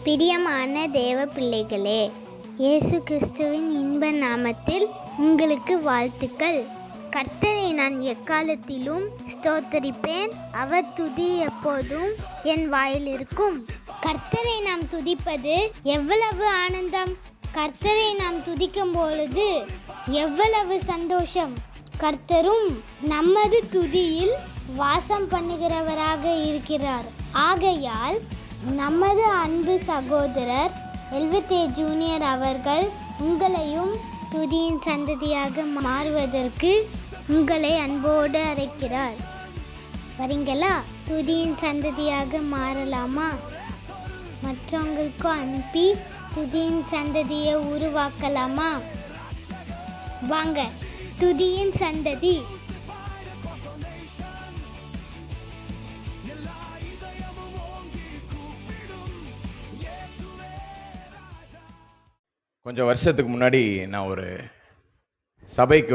பிரியமான தேவ பிள்ளைகளே, இயேசு கிறிஸ்துவின் இன்ப நாமத்தில் உங்களுக்கு வாழ்த்துக்கள். கர்த்தரை நான் எக்காலத்திலும் ஸ்தோத்தரிப்பேன், அவர் துதி எப்போதும் என் வாயில் இருக்கும். கர்த்தரை நாம் துதிப்பது எவ்வளவு ஆனந்தம்! கர்த்தரை நாம் துதிக்கும் பொழுது எவ்வளவு சந்தோஷம்! கர்த்தரும் நமது துதியில் வாசம் பண்ணுகிறவராக இருக்கிறார். ஆகையால் நமது அன்பு சகோதரர் எல்வித்தே ஜூனியர் அவர்கள் உங்களையும் துதியின் சந்ததியாக மாறுவதற்கு உங்களை அன்போடு அழைக்கிறார். வரீங்களா? துதியின் சந்ததியாக மாறலாமா? மற்றவங்களுக்கும் அனுப்பி துதியின் சந்ததியை உருவாக்கலாமா? வாங்க, துதியின் சந்ததி. கொஞ்சம் வருஷத்துக்கு முன்னாடி நான் ஒரு சபைக்கு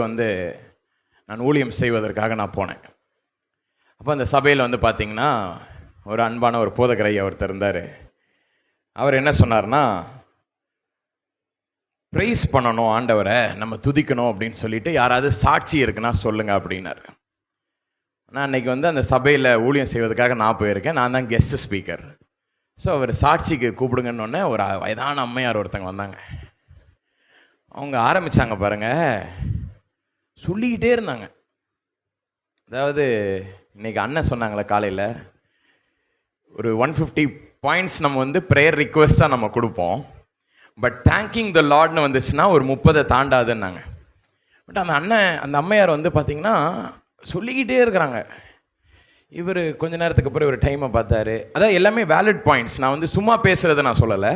நான் ஊழியம் செய்வதற்காக நான் போனேன். அப்போ அந்த சபையில் பார்த்தீங்கன்னா ஒரு அன்பான ஒரு போதகரை ஒருத்தர் இருந்தார். அவர் என்ன சொன்னார்னா, ப்ரைஸ் பண்ணணும் ஆண்டவரை, நம்ம துதிக்கணும் அப்படின்னு சொல்லிட்டு யாராவது சாட்சி இருக்குன்னா சொல்லுங்க அப்படின்னாரு. நான் அன்றைக்கி அந்த சபையில் ஊழியம் செய்வதற்காக நான் போயிருக்கேன். நான் தான் கெஸ்ட் ஸ்பீக்கர். ஸோ அவர் சாட்சிக்கு கூப்பிடுங்கன்னொன்னே ஒரு வயதான அம்மையார் ஒருத்தங்க வந்தாங்க. அவங்க ஆரம்பித்தாங்க பாருங்கள், சொல்லிக்கிட்டே இருந்தாங்க. அதாவது இன்றைக்கி அண்ணன் சொன்னாங்களே காலையில், ஒரு 150 பாயிண்ட்ஸ் நம்ம ப்ரேயர் ரிக்வெஸ்ட்டாக நம்ம கொடுப்போம். பட் தேங்கிங் த லார்ட்னு வந்துச்சுன்னா ஒரு 30 தாண்டாதுன்னாங்க. பட் அந்த அம்மையார் பார்த்திங்கன்னா சொல்லிக்கிட்டே இருக்கிறாங்க. இவர் கொஞ்ச நேரத்துக்கு அப்புறம் ஒரு டைமை பார்த்தாரு. அதாவது எல்லாமே வேலிட் பாயிண்ட்ஸ். நான் சும்மா பேசுகிறத நான் சொல்லலை,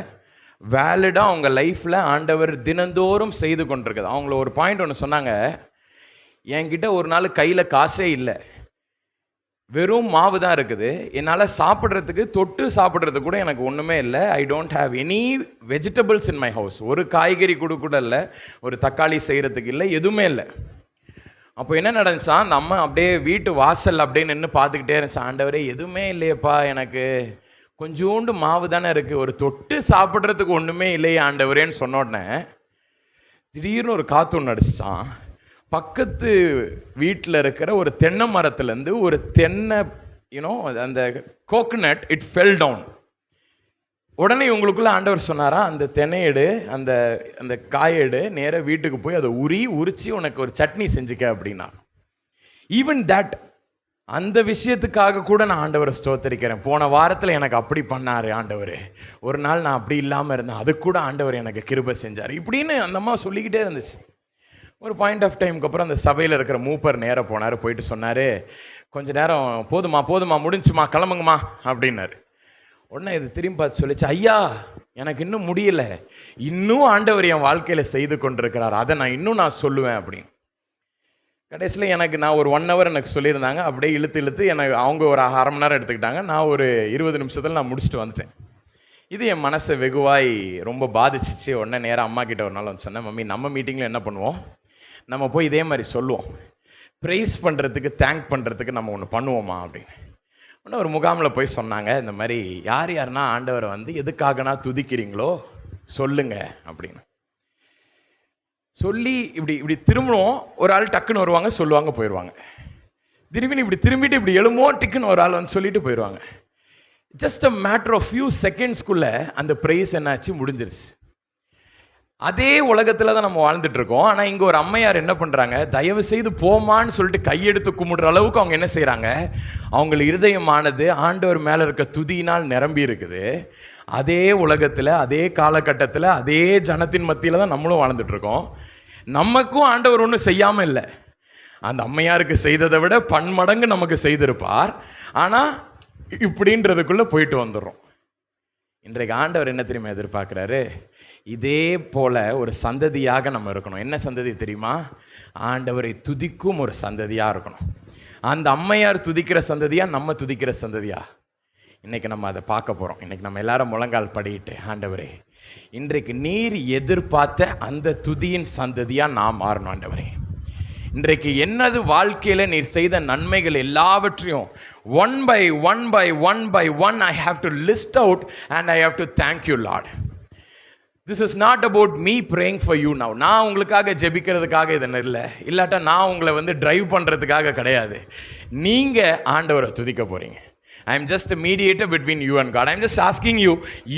வேலிடாக அவங்க லைஃப்பில் ஆண்டவர் தினந்தோறும் செய்து கொண்டிருக்குது. அவங்கள ஒரு பாயிண்ட் ஒன்று சொன்னாங்க, என்கிட்ட ஒரு நாள் கையில் காசே இல்லை, வெறும் மாவு தான் இருக்குது, என்னால் சாப்பிட்றதுக்கு தொட்டு சாப்பிட்றதுக்கு கூட எனக்கு ஒன்றுமே இல்லை. I don't have any vegetables in my house. ஒரு காய்கறி கூட இல்லை, ஒரு தக்காளி செய்கிறதுக்கு இல்லை, எதுவுமே இல்லை. அப்போ என்ன நடந்துச்சா, அந்த அம்மா அப்படியே வீட்டு வாசல் அப்படியே நின்று பார்த்துக்கிட்டே இருந்துச்சு. ஆண்டவரே, எதுவுமே இல்லையப்பா, எனக்கு கொஞ்சோண்டு மாவு தானே இருக்குது, ஒரு தொட்டு சாப்பிட்றதுக்கு ஒன்றுமே இல்லையே ஆண்டவரேன்னு சொன்ன உடனே திடீர்னு ஒரு காற்று ஒன்று அடிச்சான். பக்கத்து வீட்டில் இருக்கிற ஒரு தென்னை மரத்துலேருந்து ஒரு தென்னை அந்த கோகனட் இட் ஃபெல் டவுன். உடனே இவங்களுக்குள்ள ஆண்டவர் சொன்னாரா, அந்த தென்னையெடு, அந்த அந்த காயெடு, நேராக வீட்டுக்கு போய் அதை உரிச்சு உனக்கு ஒரு சட்னி செஞ்சுக்க அப்படின்னா. ஈவன் தட், அந்த விஷயத்துக்காக கூட நான் ஆண்டவரை ஸ்தோத்தரிக்கிறேன். போன வாரத்தில் எனக்கு அப்படி பண்ணார் ஆண்டவர், ஒரு நாள் நான் அப்படி இல்லாமல் இருந்தேன், அது கூட ஆண்டவர் எனக்கு கிருபை செஞ்சார் இப்படின்னு அந்த அம்மா சொல்லிக்கிட்டே இருந்துச்சு. ஒரு பாயிண்ட் ஆஃப் டைமுக்கு அப்புறம் அந்த சபையில் இருக்கிற மூப்பர் நேராக போனார். போயிட்டு சொன்னார், கொஞ்ச நேரம் போதுமா முடிஞ்சுமா, கிளம்புங்கம்மா அப்படின்னாரு. உடனே இது திரும்பி பார்த்து சொல்லிச்சு, ஐயா எனக்கு இன்னும் முடியலை, இன்னும் ஆண்டவர் என் வாழ்க்கையில் செய்து கொண்டிருக்கிறார், அதை நான் சொல்லுவேன் அப்படின்னு. கடைசியில் நான் ஒரு 1 hour எனக்கு சொல்லியிருந்தாங்க. அப்படியே இழுத்து எனக்கு அவங்க ஒரு 1/2 மணி நேரம் எடுத்துக்கிட்டாங்க. நான் ஒரு 20 நிமிஷத்தில் நான் முடிச்சுட்டு வந்துட்டேன். இது என் மனசை வெகுவாய் ரொம்ப பாதிச்சிச்சு. உடனே நேராக அம்மா கிட்ட ஒரு நாள் சொன்னேன், மம்மி நம்ம மீட்டிங்கில் என்ன பண்ணுவோம், நம்ம போய் இதே மாதிரி சொல்லுவோம், ப்ரைஸ் பண்ணுறதுக்கு தேங்க் பண்ணுறதுக்கு நம்ம ஒன்று பண்ணுவோமா அப்படின்னு. உடனே ஒரு முகாமில் போய் சொன்னாங்க, இந்த மாதிரி யாருன்னா ஆண்டவரை எதுக்காகனா துதிக்கிறீங்களோ சொல்லுங்க அப்படின்னு சொல்லி இப்படி திரும்பவும் ஒரு ஆள் டக்குன்னு வருவாங்க, சொல்லுவாங்க, போயிடுவாங்க. திரும்பின்னு இப்படி திரும்பிட்டு இப்படி எழுமோ டிக்குன்னு ஒரு ஆள் சொல்லிட்டு போயிடுவாங்க. Just a matter of few செகண்ட்ஸ்குள்ளே அந்த ப்ரைஸ் என்னாச்சு, முடிஞ்சிருச்சு. அதே உலகத்தில் தான் நம்ம வாழ்ந்துட்டு இருக்கோம். ஆனால் இங்கே ஒரு அம்மையார் என்ன பண்ணுறாங்க, தயவு செய்து போமான்னு சொல்லிட்டு கையெடுத்து கும்பிடுற அளவுக்கு அவங்க என்ன செய்கிறாங்க, அவங்கள இருதயமானது ஆண்டவர் மேலே இருக்க துதியினால் நிரம்பி இருக்குது. அதே உலகத்தில், அதே காலகட்டத்தில், அதே ஜனத்தின் மத்தியில் தான் நம்மளும் வாழ்ந்துட்டு இருக்கோம். நமக்கும் ஆண்டவர் ஒன்றும் செய்யாமல் இல்லை, அந்த அம்மையாருக்கு செய்ததை விட பன்மடங்கு நமக்கு செய்திருப்பார். ஆனால் இப்படின்றதுக்குள்ளே போயிட்டு வந்துடுறோம். இன்றைக்கு ஆண்டவர் என்ன தெரியுமா எதிர்பார்க்குறாரு, இதே போல ஒரு சந்ததியாக நம்ம இருக்கணும். என்ன சந்ததி தெரியுமா, ஆண்டவரை துதிக்கும் ஒரு சந்ததியாக இருக்கணும். அந்த அம்மையார் துதிக்கிற சந்ததியா, நம்ம துதிக்கிற சந்ததியா? இன்றைக்கி நம்ம அதை பார்க்க போகிறோம். இன்றைக்கி நம்ம எல்லாரும் முழங்கால் படிட்டு, ஆண்டவரே இன்றைக்கு நீர் எதிர்பார்த்த அந்த துதியின் சந்ததியாக நான் மாறணும். ஆண்டவரே, இன்றைக்கு என்னது வாழ்க்கையில் நீர் செய்த நன்மைகள் எல்லாவற்றையும் One by one, I have to list out and I have to thank you, Lord. This is not about me praying for you now. நான் உங்களுக்காக ஜெபிக்கிறதுக்காக இது இல்லை, இல்லாட்டா நான் உங்களை டிரைவ் பண்ணுறதுக்காக கிடையாது. நீங்கள் ஆண்டவரை துதிக்க போகிறீங்க. I am just a mediator between you and God. I am just asking you,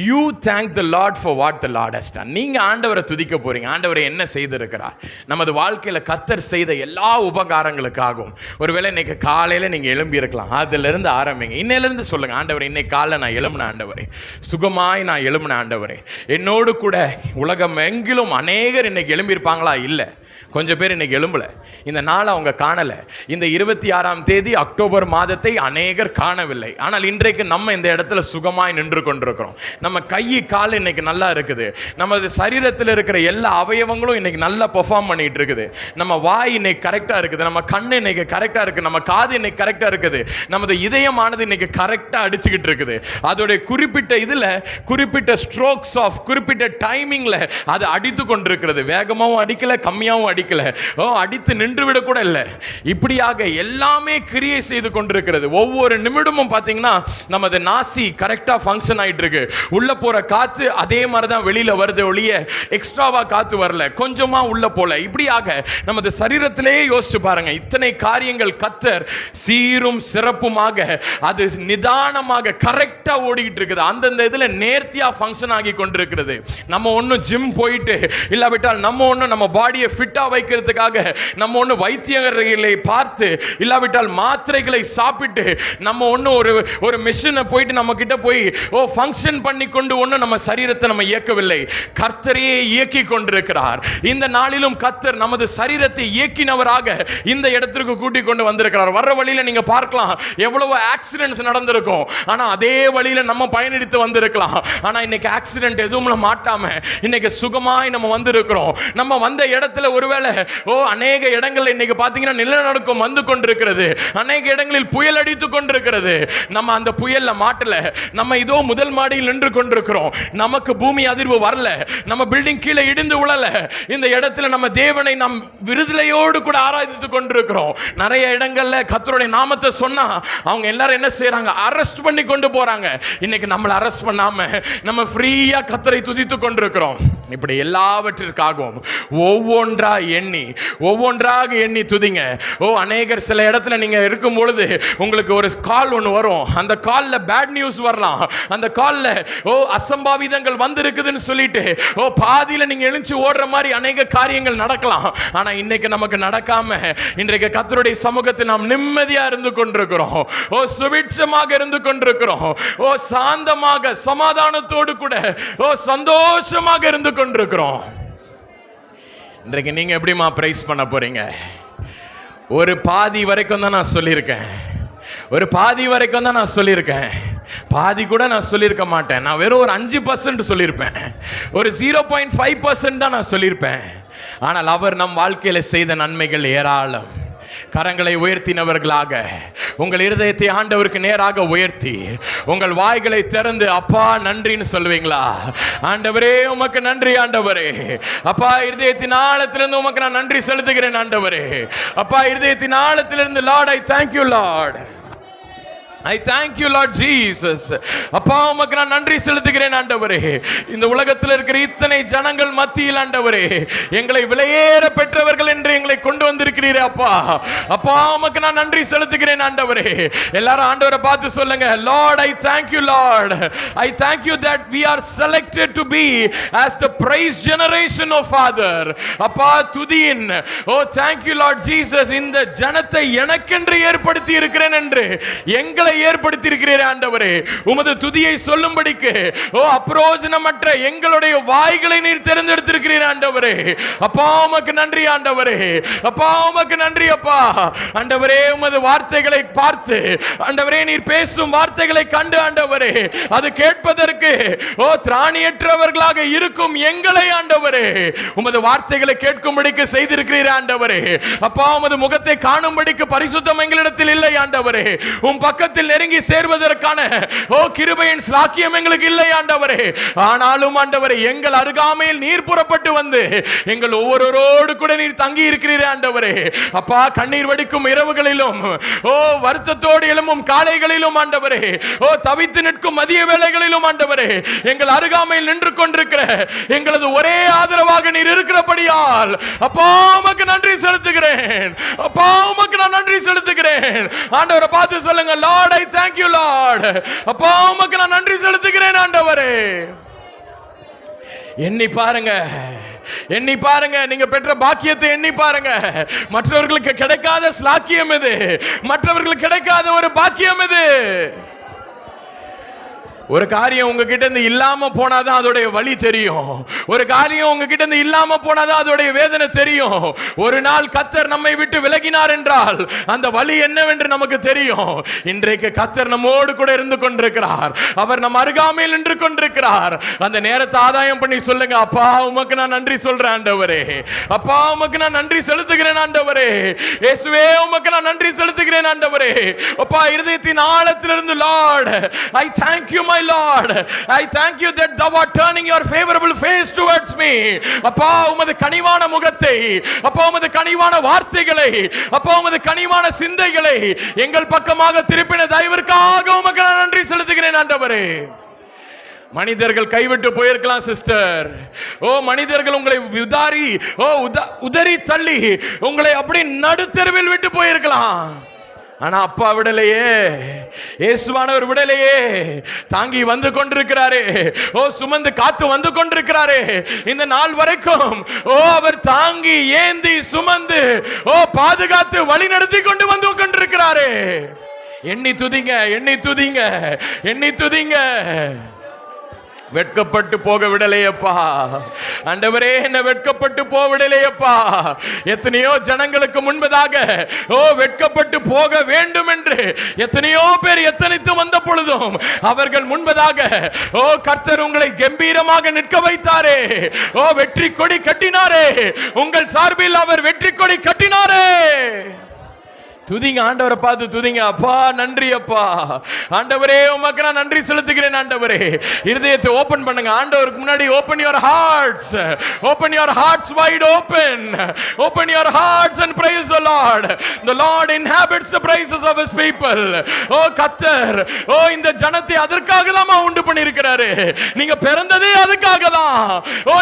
you thank the Lord for what the Lord has done. நீங்க ஆண்டவரை துதிக்க போறீங்க. ஆண்டவரை என்ன செய்திருக்கிறார், நமது வாழ்க்கையில கர்த்தர் செய்த எல்லா உபகாரங்களுக்காகவும். ஒருவேளை இன்னைக்கு காலையில நீங்க எழும்பி இருக்கலாம், அதுல இருந்து ஆரம்பிங்க. இன்னையில இருந்து சொல்லுங்க, ஆண்டவரே இன்னைக்கு காலைல நான் எழும்பின ஆண்டவரே, சுகமாய் நான் எழும்பின ஆண்டவரே, என்னோடு கூட உலகம் எங்கிலும் அநேகர் இன்னைக்கு எழும்பி இருப்பாங்களா? இல்லை, கொஞ்சம் பேர் இன்னைக்கு எழும்பல. இந்த நாள் அவங்க காணல. இந்த 26ஆம் தேதி அக்டோபர் மாதத்தை அநேகர் காணவில்லை. ஆனால் இன்றைக்கு நம்ம இந்த இடத்துல சுகமாய் நின்று கொண்டிருக்கிறோம். நம்ம கை கால் இன்னைக்கு நல்லா இருக்குது. நமது சரீரத்தில் இருக்கிற எல்லா அவயவங்களும் இன்னைக்கு நல்லா பெர்ஃபார்ம் பண்ணிட்டு இருக்குது. நம்ம வாய் இன்னைக்கு கரெக்டா இருக்குது, நம்ம கண்ணு இன்னைக்கு கரெக்டா இருக்கு, நம்ம காது இன்னைக்கு கரெக்டா இருக்குது, நமது இதயமானது இன்னைக்கு கரெக்டா அடிச்சுக்கிட்டு இருக்குது. அதோடைய குறிப்பிட்ட இதுல குறிப்பிட்ட ஸ்ட்ரோக்ஸ் ஆஃப் குறிப்பிட்ட டைமிங்ல அது அடித்து கொண்டிருக்கிறது. வேகமாகவும் அடிக்கல, கம்மியாகவும் அடிக்கல, அடித்து நின்று விட கூட இல்லை. இப்படியாக எல்லாமே கிரியை செய்து கொண்டிருக்கிறது. ஒவ்வொரு நிமிடமும் பார்த்தீங்கன்னா நமது நாசி கரெக்டா ஃபங்க்ஷன் ஆயிட்டு இருக்கு. உள்ள போற காத்து அதே மாதிரி தான் வெளியில வருது ஒழிய எக்ஸ்ட்ராவா காத்து வரல, கொஞ்சமா உள்ள போல. இப்படியாக நமது சரீரத்திலே யோசிச்சு பாருங்க, இத்தனை காரியங்கள் கர்த்தர் சீரும் சிறப்புமாக அது நிதானமாக கரெக்டா ஓடிக்கிட்டு இருக்குது. அந்தந்த இதுல நேர்த்தியா ஃபங்க்ஷன் ஆகி கொண்டிருக்கிறது. நம்ம ஒன்னும் ஜிம் போயிட்டு இல்லாவிட்டால் நம்ம ஒன்னும் நம்ம பாடியை ஃபிட்டா வைக்கிறதுக்காக நம்ம ஒன்று வைத்தியர்களை பார்த்து இல்லாவிட்டால் மாத்திரைகளை சாப்பிட்டு நம்ம ஒன்று ஒரு மிஷினை போயிட்டு நம்ம கிட்ட போய் ஃபங்க்ஷன் பண்ணி கொண்டு ஒன்று நம்ம சரீரத்தை நம்ம இயக்கவில்லை. கர்த்தரையே இயக்கி கொண்டிருக்கிறார். இந்த நாளிலும் கர்த்தர் நமது சரீரத்தை இயக்கினவராக இந்த இடத்திற்கு கூட்டிக் கொண்டு வந்திருக்கிறார். வர்ற வழியில நீங்க பார்க்கலாம் எவ்வளவு ஆக்சிடென்ட்ஸ் நடந்திருக்கும். ஆனா அதே வழியில நம்ம பயணித்து வந்திருக்கலாம். ஆனா இன்னைக்கு ஆக்சிடென்ட் எதுவும் மாட்டாம இன்னைக்கு சுகமாய் நம்ம வந்திருக்கிறோம். நம்ம வந்த இடத்துல ஒருவேளை அநேக இடங்கள் இன்னைக்கு பாத்தீங்கன்னா நிலநடுக்கம் வந்து கொண்டிருக்கிறது. அநேக இடங்களில் புயல் அடித்துக் கொண்டிருக்கிறது. நம்ம அந்த புயல்ல மாட்டல, நம்ம இதோ முதல் மாடியில் நின்று கொண்டிருக்கிறோம். நமக்கு பூமி அதிர்வு வரல, நம்ம பில்டிங் கீழே இடிந்து விழல. இந்த இடத்துல நம்ம தேவனை நாம் விடுதலையோடு கூட ஆராதித்துக் கொண்டிருக்கிறோம். நிறைய இடங்கள்ல கர்த்தருடைய நாமத்தை சொன்னா அவங்க எல்லாரும் என்ன செய்யறாங்க, அரெஸ்ட் பண்ணி கொண்டு போறாங்க. இன்னைக்கு நம்மளை அரெஸ்ட் பண்ணாம நம்ம ஃப்ரீயா கர்த்தரை துதித்துக் கொண்டிருக்கிறோம். இப்படி எல்லாவற்றிற்காகவும் ஒவ்வொன்றாக எண்ணி துதிங்க. அநேகர் சில இடத்துல நீங்க இருக்கும் பொழுது உங்களுக்கு ஒரு கால் ஒன்று வரும். அந்த கால்ல பேட் நியூஸ் வரலாம். அந்த கால்ல அசம்பாவிதங்கள் வந்து இருக்குதுன்னு சொல்லிட்டு பாதியில நீங்க எழுந்து ஓடுற மாதிரி அநேக காரியங்கள் நடக்கலாம். ஆனா இன்னைக்கு நமக்கு நடக்காம இன்றைக்கு கர்த்தருடைய சமூகத்தில் நாம் நிம்மதியா இருந்து கொண்டிருக்கிறோம். சுபிட்சமாக இருந்து கொண்டிருக்கிறோம். சாந்தமாக சமாதானத்தோடு கூட சந்தோஷமாக இருந்து கொண்டிருக்கிறோம். இன்றைக்கு நீங்க எப்படிமா பிரைஸ் பண்ண போறீங்க? ஒரு பாதி வரைக்கும் தான் நான் சொல்லியிருக்கேன். பாதி கூட நான் சொல்லியிருக்க மாட்டேன். நான் வெறும் ஒரு 5% சொல்லியிருப்பேன். ஒரு 0.5% தான் நான் சொல்லியிருப்பேன். ஆனால் அவர் நம் வாழ்க்கையில செய்த நன்மைகள் ஏராளம். கரங்களை உயர்த்தினவர்களாக உங்கள் இருதயத்தை ஆண்டவருக்கு நேராக உயர்த்தி உங்கள் வாய்களை திறந்து அப்பா நன்றின்னு சொல்லுவீங்களா? ஆண்டவரே உமக்கு நன்றி ஆண்டவரே. அப்பா இருதயத்தின் ஆழத்திலிருந்து உமக்கு நான் நன்றி செலுத்துகிறேன் ஆண்டவரே. அப்பா இருதயத்தின் ஆழத்திலிருந்து Lord I thank you Lord. I thank you Lord Jesus. அப்பா உமக்கு நான் நன்றி செலுத்துகிறேன் ஆண்டவரே. இந்த உலகத்தில் இருக்கிற இத்தனை ஜனங்கள் மத்தியில் ஆண்டவரே எங்களை விலையேற பெற்றவர்கள் என்று எங்களை கொண்டு வந்திருக்கிறீரே அப்பா. அப்பா உமக்கு நான் நன்றி செலுத்துகிறேன் ஆண்டவரே. எல்லாரும் ஆண்டவரை பார்த்து சொல்லுங்க, Lord I thank you Lord. I thank you that we are selected to be as the praise generation of Father. அப்பா துதியின் thank you Lord Jesus. இந்த ஜனத்தை எனக்கென்று ஏற்படுத்தி இருக்கிறேன் என்று எங்களை ஏற்படுத்தி இருக்கிறீர் ஆண்டவரே. உமது துதியை சொல்லும்படிக்கு அப்ரோஜனமற்ற எங்களுடைய வாய்களை நீர் தேர்ந்தெடுத்திருக்கிறீர் ஆண்டவரே. அப்பா உமக்கு நன்றி ஆண்டவரே. அப்பா உமக்கு நன்றி அப்பா. ஆண்டவரே உமது வார்த்தைகளை பார்த்து ஆண்டவரே நீர் பேசும் வார்த்தைகளை கண்டு ஆண்டவரே அது கேட்பதற்கு திராணியற்றவர்களாக இருக்கும் எங்களை ஆண்டவரே உமது வார்த்தைகளை கேட்கும்படிக்கு செய்திருக்கிறீர் ஆண்டவரே. அப்பா உமது முகத்தை காணும்படிக்கு பரிசுத்தம் எங்களிடத்தில் இல்லை ஆண்டவரே. உம் பக்கத்தில் சமூகத்தில் நெருங்கி சேர்வதற்கான கிருபையின் சாக்கியம் எங்களுக்கு இல்லை ஆண்டவரே. ஆனாலும் ஆண்டவரே, எங்கள் அருகாமையில் நீர் புறப்பட்டு வந்து எங்கள் ஒவ்வொருவரோடு கூட நீர் தங்கி இருக்கிறீரே ஆண்டவரே. அப்பா, கண்ணீர் வடிக்கும் இரவுகளிலும் வருத்தத்தோடு எழும்பும் காலைகளிலும் ஆண்டவரே, தவித்து நிற்கும் மதிய வேளைகளிலும் ஆண்டவரே, எங்கள் அருகாமையில் நின்று கொண்டிருக்கிற எங்களது ஒரே ஆதரவாக நீர் இருக்கிறபடியால் அப்பா உமக்கு நன்றி செலுத்துகிறேன். அப்பா உமக்கு நான் நன்றி செலுத்துகிறேன். ஆண்டவரை பார்த்து சொல்லுங்க, Lord I thank you Lord. அப்பா உமக்கு நான் நன்றி செலுத்துகிறேன் ஆண்டவரே. எண்ணி பாருங்க, எண்ணி பாருங்க, நீங்க பெற்ற பாக்கியத்தை எண்ணி பாருங்க. மற்றவர்களுக்கு கிடைக்காத ஸ்லாக்கியம் இது, மற்றவர்களுக்கு கிடைக்காத ஒரு பாக்கியம் இது. ஒரு காரியம் உங்ககிட்ட இருந்து இல்லாம போனாதான் அதோடைய வலி தெரியும். ஒரு காரியம் உங்ககிட்ட இருந்து இல்லாம போனாதான் அதோடைய வேதனை தெரியும். ஒரு நாள் கர்த்தர் நம்மை விட்டு விலகினார் என்றால் அந்த வலி என்னவென்று நமக்கு தெரியும். இன்றைக்கு கர்த்தர் நம்மோடு கூட இருந்து கொண்டிருக்கிறார். அவர் நம் அருகாமையில் நின்று கொண்டிருக்கிறார். அந்த நேரத்தை ஆதாயம் பண்ணி சொல்லுங்க, அப்பா உமக்கு நான் நன்றி சொல்றேன் ஆண்டவரே. அப்பா உமக்கு நான் நன்றி செலுத்துகிறேன் ஆண்டவரே. இயேசுவே உமக்கு நான் நன்றி செலுத்துகிறேன் ஆண்டவரே. அப்பா, இருதயத்தின் ஆழத்திலிருந்து Lord I thank you my Lord. I thank you that thou art turning your favorable face towards me. அப்பா, உமது கனிவான முகத்தை, அப்பா உமது கனிவான வார்த்தைகளை, அப்பா உமது கனிவான சிந்தைகளை எங்கள் பக்கமாக திருப்பின தயவிற்காக உமக்கு நான் நன்றி செலுத்துகிறேன் ஆண்டவரே. மனிதர்கள் கைவிட்டு போயிருக்கலாம் சிஸ்டர். மனிதர்கள் உங்களை உதறி தள்ளி உங்களை அப்படி நடுத்தெருவில் விட்டு போயிருக்கலாம். ஆனா அப்பா விடலையே, இயேசுவானவர் விடலையே. தாங்கி வந்து கொண்டிருக்கிறாரே, சுமந்து காத்து வந்து கொண்டிருக்கிறாரே. இந்த நாள் வரைக்கும் அவர் தாங்கி ஏந்தி சுமந்து பாதுகாத்து வழி நடத்தி கொண்டு வந்து கொண்டிருக்கிறாரே. எண்ணி துதிங்க, எண்ணி துதிங்க, எண்ணி துதிங்க. வெட்கப்பட்டு போக விடலையப்பா ஆண்டவரே, என்ன வெட்கப்பட்டு போக விடலையப்பா. எத்தனையோ ஜனங்களுக்கு முன்பதாக வெட்கப்பட்டு போக வேண்டும் என்று எத்தனையோ பேர் எத்தனைத்து வந்த பொழுதும் அவர்கள் முன்பதாக கர்த்தர் உங்களை கம்பீரமாக நிற்க வைத்தாரே. வெற்றி கொடி கட்டினாரே, உங்கள் சார்பில் அவர் வெற்றி கொடி கட்டினாரே. துதிங்க, ஆண்டவரை பார்த்து துதிங்க. அப்பா நன்றி அப்பா. ஆண்டவரே உமக்கு நான் நன்றி செலுத்துகிறேன் ஆண்டவரே. இருதயத்தை ஓபன் பண்ணுங்க ஆண்டவருக்கு முன்னாடி. Open your hearts, open your hearts wide open, open your hearts and praise the Lord. The Lord inhabits the praises of his people. கர்த்தர் இந்த ஜனத்தை அதற்காக தான் உண்டு பண்ணி இருக்கிறாரு. நீங்க பிறந்ததே அதுக்காக தான்.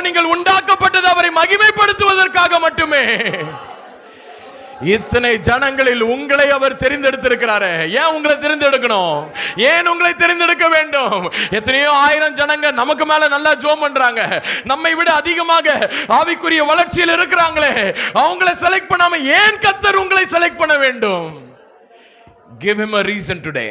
நீங்கள் உண்டாக்கப்பட்டது அவரை மகிமைப்படுத்துவதற்காக மட்டுமே. இத்தனை ஜனங்களில் உங்களை அவர் தெரிந்தெடுத்திருக்கிறாரு. ஏன் உங்களை தெரிந்தெடுக்கணும்? ஏன் உங்களை தெரிந்தெடுக்க வேண்டும்? எத்தனையோ ஆயிரம் ஜனங்க நமக்கு மேல நல்லா ஜெபம் பண்றாங்க, நம்மை விட அதிகமாக ஆவிக்குரிய வளர்ச்சியில் இருக்கிறாங்களே, அவங்களை செலக்ட் பண்ணாம ஏன் கர்த்தர் உங்களை செலக்ட் பண்ண வேண்டும்? Give him a reason today.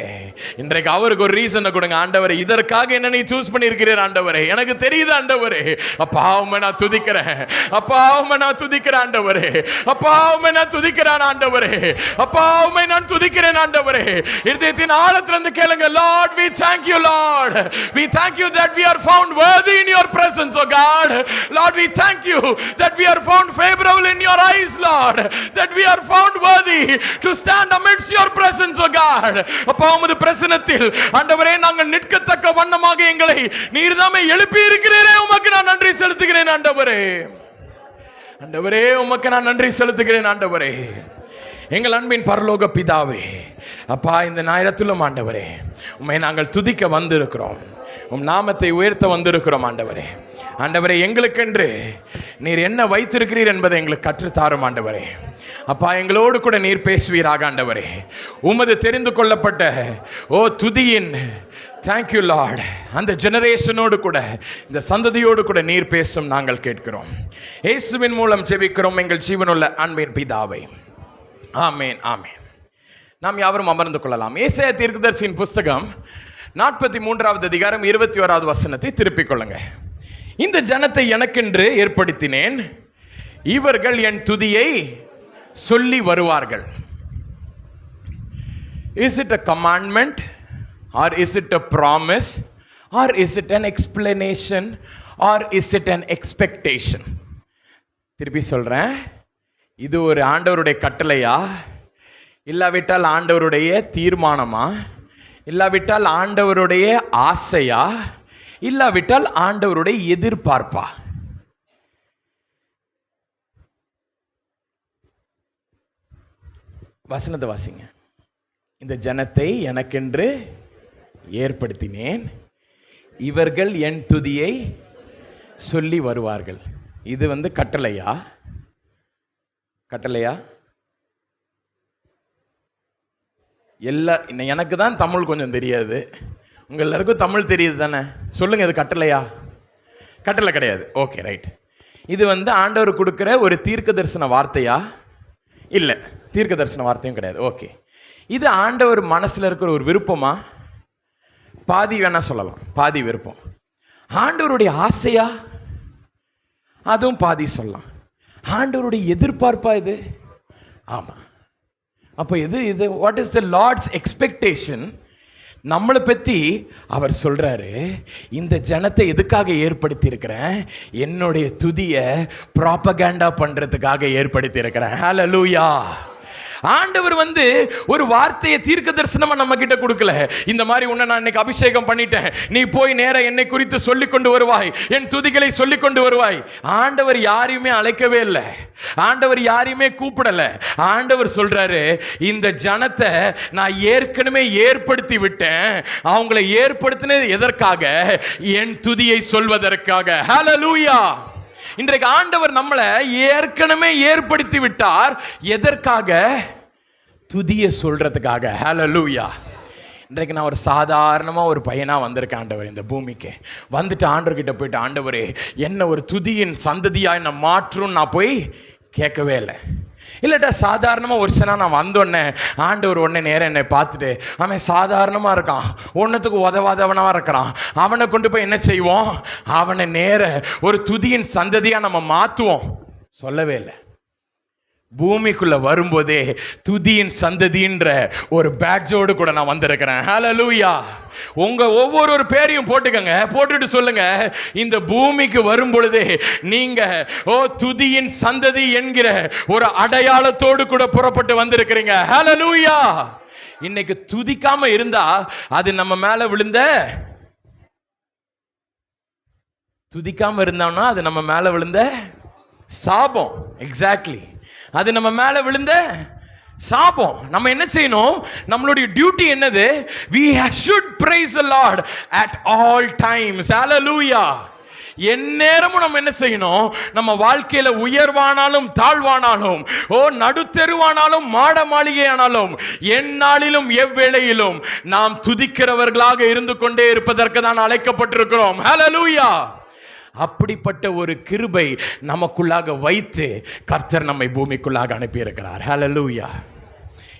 இன்றைக்கு அவருக்கு ஒரு ரீசனை கொடுங்க. ஆண்டவரே, இதற்காக என்ன நீ சூஸ் பண்ணியிருக்கிறீர் ஆண்டவரே, எனக்கு தெரியுது ஆண்டவரே. அப்பா உம்மை நான் துதிக்கிறேன், அப்பா உம்மை நான் துதிக்கிறேன் ஆண்டவரே, அப்பா உம்மை நான் துதிக்கிறேன் ஆண்டவரே, அப்பா உம்மை நான் துதிக்கிறேன் ஆண்டவரே. இதயத்தின் ஆழத்திலிருந்து கேளுங்க, Lord we thank you Lord, we thank you that we are found worthy in your presence oh God. Lord we thank you that we are found favorable in your eyes Lord, that we are found worthy to stand amidst your presence oh God. அப்பா உமது பிரசன்னத்தில் ஆண்டவரே நாங்கள் நிற்கத்தக்க வண்ணமாக எங்களை நீர்தாமே எழுப்பி இருக்கிறீரே, உமக்கு நான் நன்றி செலுத்துகிறேன் ஆண்டவரே. ஆண்டவரே உமக்கு நான் நன்றி செலுத்துகிறேன் ஆண்டவரே. எங்கள் அன்பின் பரலோக பிதாவே, அப்பா இந்த நேரத்திலும் ஆண்டவரே உம்மை நாங்கள் துதிக்க வந்திருக்கிறோம், உம் நாமத்தை உயர்த்த வந்திருக்கிறோம் ஆண்டவரே. ஆண்டவரே, எங்களுக்கென்று நீர் என்ன வைத்திருக்கிறீர் என்பதை எங்களுக்கு கற்றுத்தாரும் ஆண்டவரே. அப்பா எங்களோடு கூட நீர் பேசுவீராக ஆண்டவரே. உமது தெரிந்து கொள்ளப்பட்ட துதியின் தேங்க்யூ லார்ட் அந்த ஜெனரேஷனோடு கூட, இந்த சந்ததியோடு கூட நீர் பேசும் நாங்கள் கேட்கிறோம். இயேசுவின் மூலம் ஜெபிக்கிறோம் எங்கள் ஜீவனுள்ள அன்பின் பிதாவே, ஆமேன் ஆமேன். நாம் யாவரும் அமர்ந்து கொள்ளலாம். ஏசாயா தீர்க்கதரிசியின் புஸ்தகம் 43வது அதிகாரம் 21வது வசனத்தை திருப்பிக் கொள்ளுங்க. இந்த ஜனத்தை எனக்கென்று ஏற்படுத்தினேன், இவர்கள் என் துதியை சொல்லி வருவார்கள். Is it a commandment or is it a promise or is it an explanation or is it an expectation? திருப்பி சொல்றேன், இது ஒரு ஆண்டவருடைய கட்டளையா, இல்லாவிட்டால் ஆண்டவருடைய தீர்மானமா, இல்லாவிட்டால் ஆண்டவருடைய ஆசையா, இல்லாவிட்டால் ஆண்டவருடைய எதிர்பார்ப்பா? வசனத்தை வாசிங்க. இந்த ஜனத்தை எனக்கென்று ஏற்படுத்தினேன், இவர்கள் என் துதியை சொல்லி வருவார்கள். இது கட்டளையா? கட்டளையா? எனக்கு தான் தமிழ் கொஞ்சம் தெரியாது, உங்க எல்லாருக்கும் தமிழ் தெரியுது தானே? சொல்லுங்க, இது கட்டளையா? கட்டளை கிடையாது. Okay, right. இது ஆண்டவர் கொடுக்கிற ஒரு தீர்க்க தரிசன வார்த்தையா? இல்லை, தீர்க்க தரிசன வார்த்தையும் கிடையாது. ஓகே, இது ஆண்டவர் மனசுல இருக்கிற ஒரு விருப்பமா? பாதி வேணா சொல்லலாம், பாதி விருப்பம். ஆண்டவருடைய ஆசையா? அதுவும் பாதி சொல்லலாம். ஆண்டவருடைய எதிர்பார்ப்பா இது? ஆமா. அப்போ இது what is the lord's expectation? நம்மளை பற்றி அவர் சொல்றாரு, இந்த ஜனத்தை எதுக்காக ஏற்படுத்தி இருக்கிறேன்? என்னுடைய துதியை ப்ராபகண்டா பண்றதுக்காக ஏற்படுத்தி இருக்கிறேன். ஹல்லேலூயா. ஆண்டவர் ஒரு வார்த்தையை தீர்க்க தரிசனமா நம்ம கிட்ட கொடுக்கல. இந்த மாதிரி உன்னை நான் இன்னைக்கு அபிஷேகம் பண்ணிட்டேன், நீ போய் நேர என்னை குறித்து சொல்லிக் கொண்டு வருவாய், என் துதிகளை சொல்லிக் கொண்டு வருவாய். ஆண்டவர் யாரையுமே அழைக்கவே இல்லை, ஆண்டவர் யாரையுமே கூப்பிடல. ஆண்டவர் சொல்றாரு, இந்த ஜனத்தை நான் ஏற்கனவே ஏற்படுத்தி விட்டேன். அவங்களை ஏற்படுத்தினது எதற்காக? என் துதியை சொல்வதற்காக. ஹல்லேலூயா. இன்றைக்கு ஆண்டவர் நம்மளை ஏற்கனவே ஏற்படுத்தி விட்டார். எதற்காக? துதியை சொல்றதுக்காக. ஹல்லேலூயா. இன்றைக்கு நான் ஒரு சாதாரணமாக ஒரு பையனாக வந்திருக்கேன் ஆண்டவர் இந்த பூமிக்கு. வந்துட்டு ஆண்டவர்கிட்ட போயிட்டு, ஆண்டவரே என்ன ஒரு துதியின் சந்ததியாக என்னை மாற்றும் நான் போய் கேட்கவே இல்லை. இல்லாட்டா சாதாரணமாக ஒரு சில நான் வந்தோடனே ஆண்டவர் உடனே நேரம் என்னை பார்த்துட்டு, அவன் சாதாரணமாக இருக்கான், ஒன்றுத்துக்கு உதவாதவனாக இருக்கிறான், அவனை கொண்டு போய் என்ன செய்வோம்? அவனை நேர ஒரு துதியின் சந்ததியாக நம்ம மாற்றுவோம். சொல்லவே இல்லை. பூமிக்குள்ள வரும்போதே துதியின் சந்ததின்ற ஒரு பேட்ஜோடு கூட நான் வந்திருக்கிறேன். ஹல்லேலூயா. உங்க ஒவ்வொரு பேரையும் போட்டுக்கங்க, போட்டுட்டு சொல்லுங்க, இந்த பூமிக்கு வரும் பொழுதே நீங்க துதியின் சந்ததி என்கிற ஒரு அடையாளத்தோடு கூட புறப்பட்டு வந்திருக்கிறீங்க. ஹல்லேலூயா. இன்னைக்கு துதிக்காம இருந்தா அது நம்ம மேல விழுந்த, துதிக்காம இருந்தான்னா அது நம்ம மேல விழுந்த சாபம். எக்ஸாக்ட்லி, அது நம்ம மேல விழுந்த சாபம். நம்ம என்ன செய்யணும்? நம்மளுடைய டியூட்டி என்னது? we should praise the Lord at all times. hallelujah. எந்நேரமும் நம்ம என்ன செய்யணும்? நம்ம வாழ்க்கையில உயர்வானாலும் தாழ்வானாலும், நடுத்தெருவானாலும் மாட மாளிகையானாலும், எந்நாளிலும் எவ்வேளையிலும் நாம் துதிக்கிறவர்களாக இருந்து கொண்டே இருப்பதற்கு தான் அழைக்கப்பட்டிருக்கிறோம். ஹல்லேலூயா. அப்படிப்பட்ட ஒரு கிருபை நமக்குள்ளாக வைத்து கர்த்தர் நம்மை பூமிக்குள்ளாக அனுப்பியிருக்கிறார். ஹல்லேலூயா.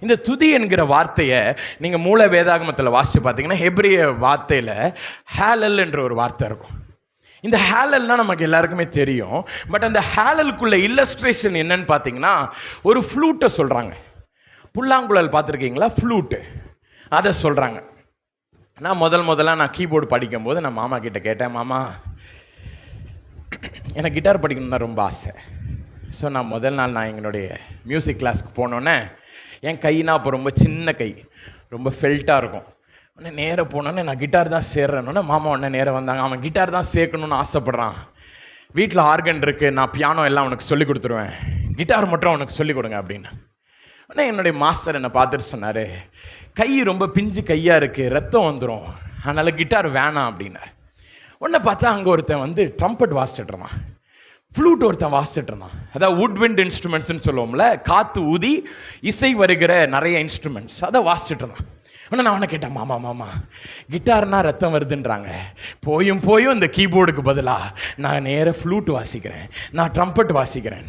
இந்த துதி என்கிற வார்த்தையை நீங்க மூல வேதாகமத்தில் வாசிச்சு பார்த்தீங்கன்னா, ஹெப்ரிய வார்த்தையில ஹேலல் என்ற ஒரு வார்த்தை இருக்கும். இந்த ஹேலல்னா நமக்கு எல்லாருக்குமே தெரியும். பட் அந்த ஹேலலுக்குள்ள இல்லஸ்ட்ரேஷன் என்னன்னு பார்த்தீங்கன்னா, ஒரு ஃப்ளூட்டை சொல்றாங்க. புல்லாங்குழல் பார்த்துருக்கீங்களா? ஃப்ளூட்டு, அதை சொல்றாங்க. நான் முதல்ல நான் கீபோர்டு படிக்கும்போது நான் மாமா கிட்ட கேட்டேன், மாமா எனக்கு கிட்டார் படிக்கணும்னா ரொம்ப ஆசை. ஸோ நான் முதல் நாள் நான் எங்களுடைய மியூசிக் கிளாஸ்க்கு போனோன்னே, என் கைனா அப்போ ரொம்ப சின்ன கை, ரொம்ப ஃபெல்ட்டாக இருக்கும். உடனே நேராக போனோன்னே நான் கிட்டார் தான் சேர்றேன்னொன்னே மாமா உடனே நேராக வந்தாங்க. அவன் கிட்டார் தான் சேர்க்கணுன்னு ஆசைப்பட்றான், வீட்டில் ஆர்கன் இருக்குது, நான் பியானோ எல்லாம் அவனுக்கு சொல்லி கொடுத்துருவேன், கிட்டார் மட்டும் அவனுக்கு சொல்லிக் கொடுங்க அப்படின்னு. உடனே என்னுடைய மாஸ்டர் என்னை பார்த்துட்டு சொன்னார், கை ரொம்ப பிஞ்சு கையாக இருக்குது, ரத்தம் வந்துடும், அதனால் கிட்டார் வேணாம் அப்படின்னார். உடனே பார்த்தா அங்கே ஒருத்தன் ட்ரம்பட் வாசிச்சுட்டு இருந்தான், ஃப்ளூட் ஒருத்தன் வாசிச்சுட்டு இருந்தான். அதாவது வுட்விண்ட் இன்ஸ்ட்ருமெண்ட்ஸ்ன்னு சொல்லுவோம்ல, காற்று ஊதி இசை வருகிற நிறைய இன்ஸ்ட்ருமெண்ட்ஸ், அதை வாசிச்சுட்டு இருந்தான். ஆனால் நான் அவனை கேட்டேன், மாமா கிட்டார்னா ரத்தம் வருதுன்றாங்க, போயும் இந்த கீபோர்டுக்கு பதிலாக நான் நேராக ஃப்ளூட் வாசிக்கிறேன், நான் ட்ரம்பட் வாசிக்கிறேன்.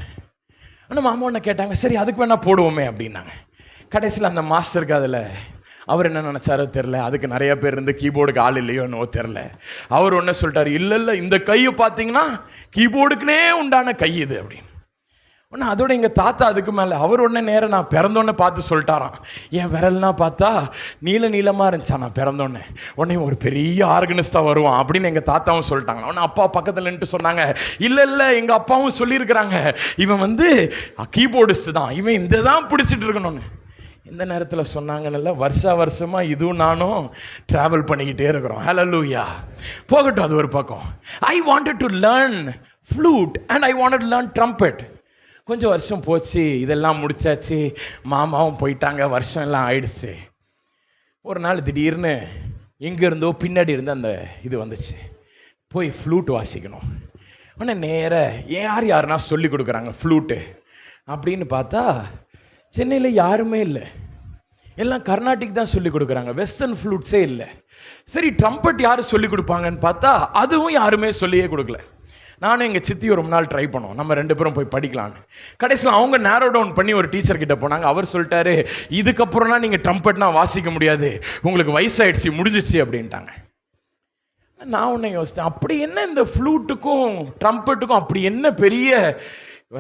ஆனால் மாமா ஒன்று கேட்டாங்க, சரி அதுக்கு வேணா போடுவோமே அப்படின்னாங்க. கடைசியில் அந்த மாஸ்டருக்கு அதில் அவர் என்ன நினச்சாரோ தெரில, அதுக்கு நிறைய பேர் இருந்து கீபோர்டுக்கு ஆள் இல்லையோ என்னவோ தெரில. அவர் ஒன்று சொல்லிட்டார், இல்லை இந்த கையை பார்த்தீங்கன்னா கீபோர்டுக்குனே உண்டான கை இது அப்படின்னு. ஒன்று அதோட எங்கள் தாத்தா அதுக்கு மேலே அவர் உடனே நேரம் நான் பிறந்தோன்னே பார்த்து சொல்லிட்டாராம், என் விரல்னா பார்த்தா நீளமாக இருந்துச்சா நான் பிறந்தோன்னே, உடனே ஒரு பெரிய ஆர்கனிஸ்டாக வருவான் அப்படின்னு எங்கள் தாத்தாவும் சொல்லிட்டாங்க. உடனே அப்பா பக்கத்தில் நின்று சொன்னாங்க, இல்லை எங்கள் அப்பாவும் சொல்லியிருக்கிறாங்க, இவன் கீபோர்டிஸ்ட் தான், இவன் இந்த தான் பிடிச்சிட்டு இருக்கணும்னு. இந்த நேரத்தில் சொன்னாங்கன்னு வருஷமாக இதுவும் நானும் ட்ராவல் பண்ணிக்கிட்டே இருக்கிறோம். ஹல்லேலூயா. போகட்டும், அது ஒரு பக்கம். I wanted to learn flute and I wanted to learn trumpet. கொஞ்சம் வருஷம் போச்சு, இதெல்லாம் முடிச்சாச்சு, மாமாவும் போயிட்டாங்க, வருஷம் எல்லாம் ஆயிடுச்சு. ஒரு நாள் திடீர்னு எங்கே இருந்தோ பின்னாடி இருந்து அந்த இது வந்துச்சு, போய் ஃப்ளூட் வாசிக்கணும். ஆனால் நேராக யாருன்னா சொல்லி கொடுக்குறாங்க ஃப்ளூட்டு அப்படின்னு பார்த்தா சென்னையில் யாருமே இல்லை, எல்லாம் கர்நாடிக் தான் சொல்லி கொடுக்குறாங்க, வெஸ்டர்ன் ஃப்ளூட்ஸே இல்லை. சரி, ட்ரம்பட் யார் சொல்லி கொடுப்பாங்கன்னு பார்த்தா அதுவும் யாருமே சொல்லியே கொடுக்கல. நானும் எங்கள் சித்தி ஒரு நாள் ட்ரை பண்ணோம், நம்ம 2 பேரும் போய் படிக்கலான்னு. கடைசியில் அவங்க நேரோ டவுன் பண்ணி ஒரு டீச்சர் கிட்ட போனாங்க. அவர் சொல்லிட்டாரு, இதுக்கப்புறம்னா நீங்கள் ட்ரம்பட்னா வாசிக்க முடியாது, உங்களுக்கு வயசாயிடுச்சு, முடிஞ்சிச்சு அப்படின்ட்டாங்க. நான் ஒன்று யோசித்தேன், அப்படி என்ன இந்த ஃப்ளூட்டுக்கும் ட்ரம்பட்டுக்கும் அப்படி என்ன பெரிய,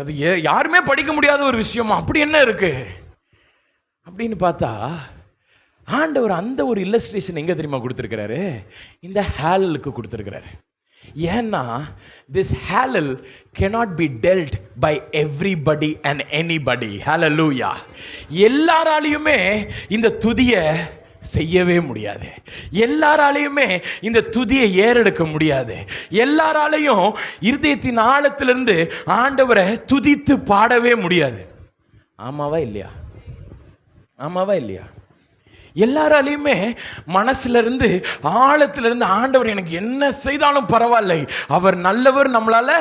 அது யாருமே படிக்க முடியாத ஒரு விஷயமா, அப்படி என்ன இருக்கு அப்படின்னு பார்த்தா ஆண்டவர் அந்த ஒரு இல்லஸ்ட்ரேஷன் எங்கே தெரியுமா கொடுத்துருக்கிறாரு? இந்த ஹேலலுக்கு கொடுத்துருக்கிறாரு. ஏன்னா this hallel cannot be dealt by everybody and anybody. Hallelujah. எல்லாராலையுமே இந்த துதியை செய்யவே முடியாது, எல்லாராலையுமே இந்த துதியை ஏறெடுக்க முடியாது, எல்லாராலையும் இருதயத்தின் ஆழத்திலிருந்து ஆண்டவரை துதித்து பாடவே முடியாது. ஆமாவா இல்லையா? ஆமாவா இல்லையா? எல்லாராலையுமே மனசுல இருந்து ஆழத்துல இருந்து ஆண்டவர் எனக்கு என்ன செய்தாலும் பரவாயில்லை, அவர் நல்லவர் நம்மளால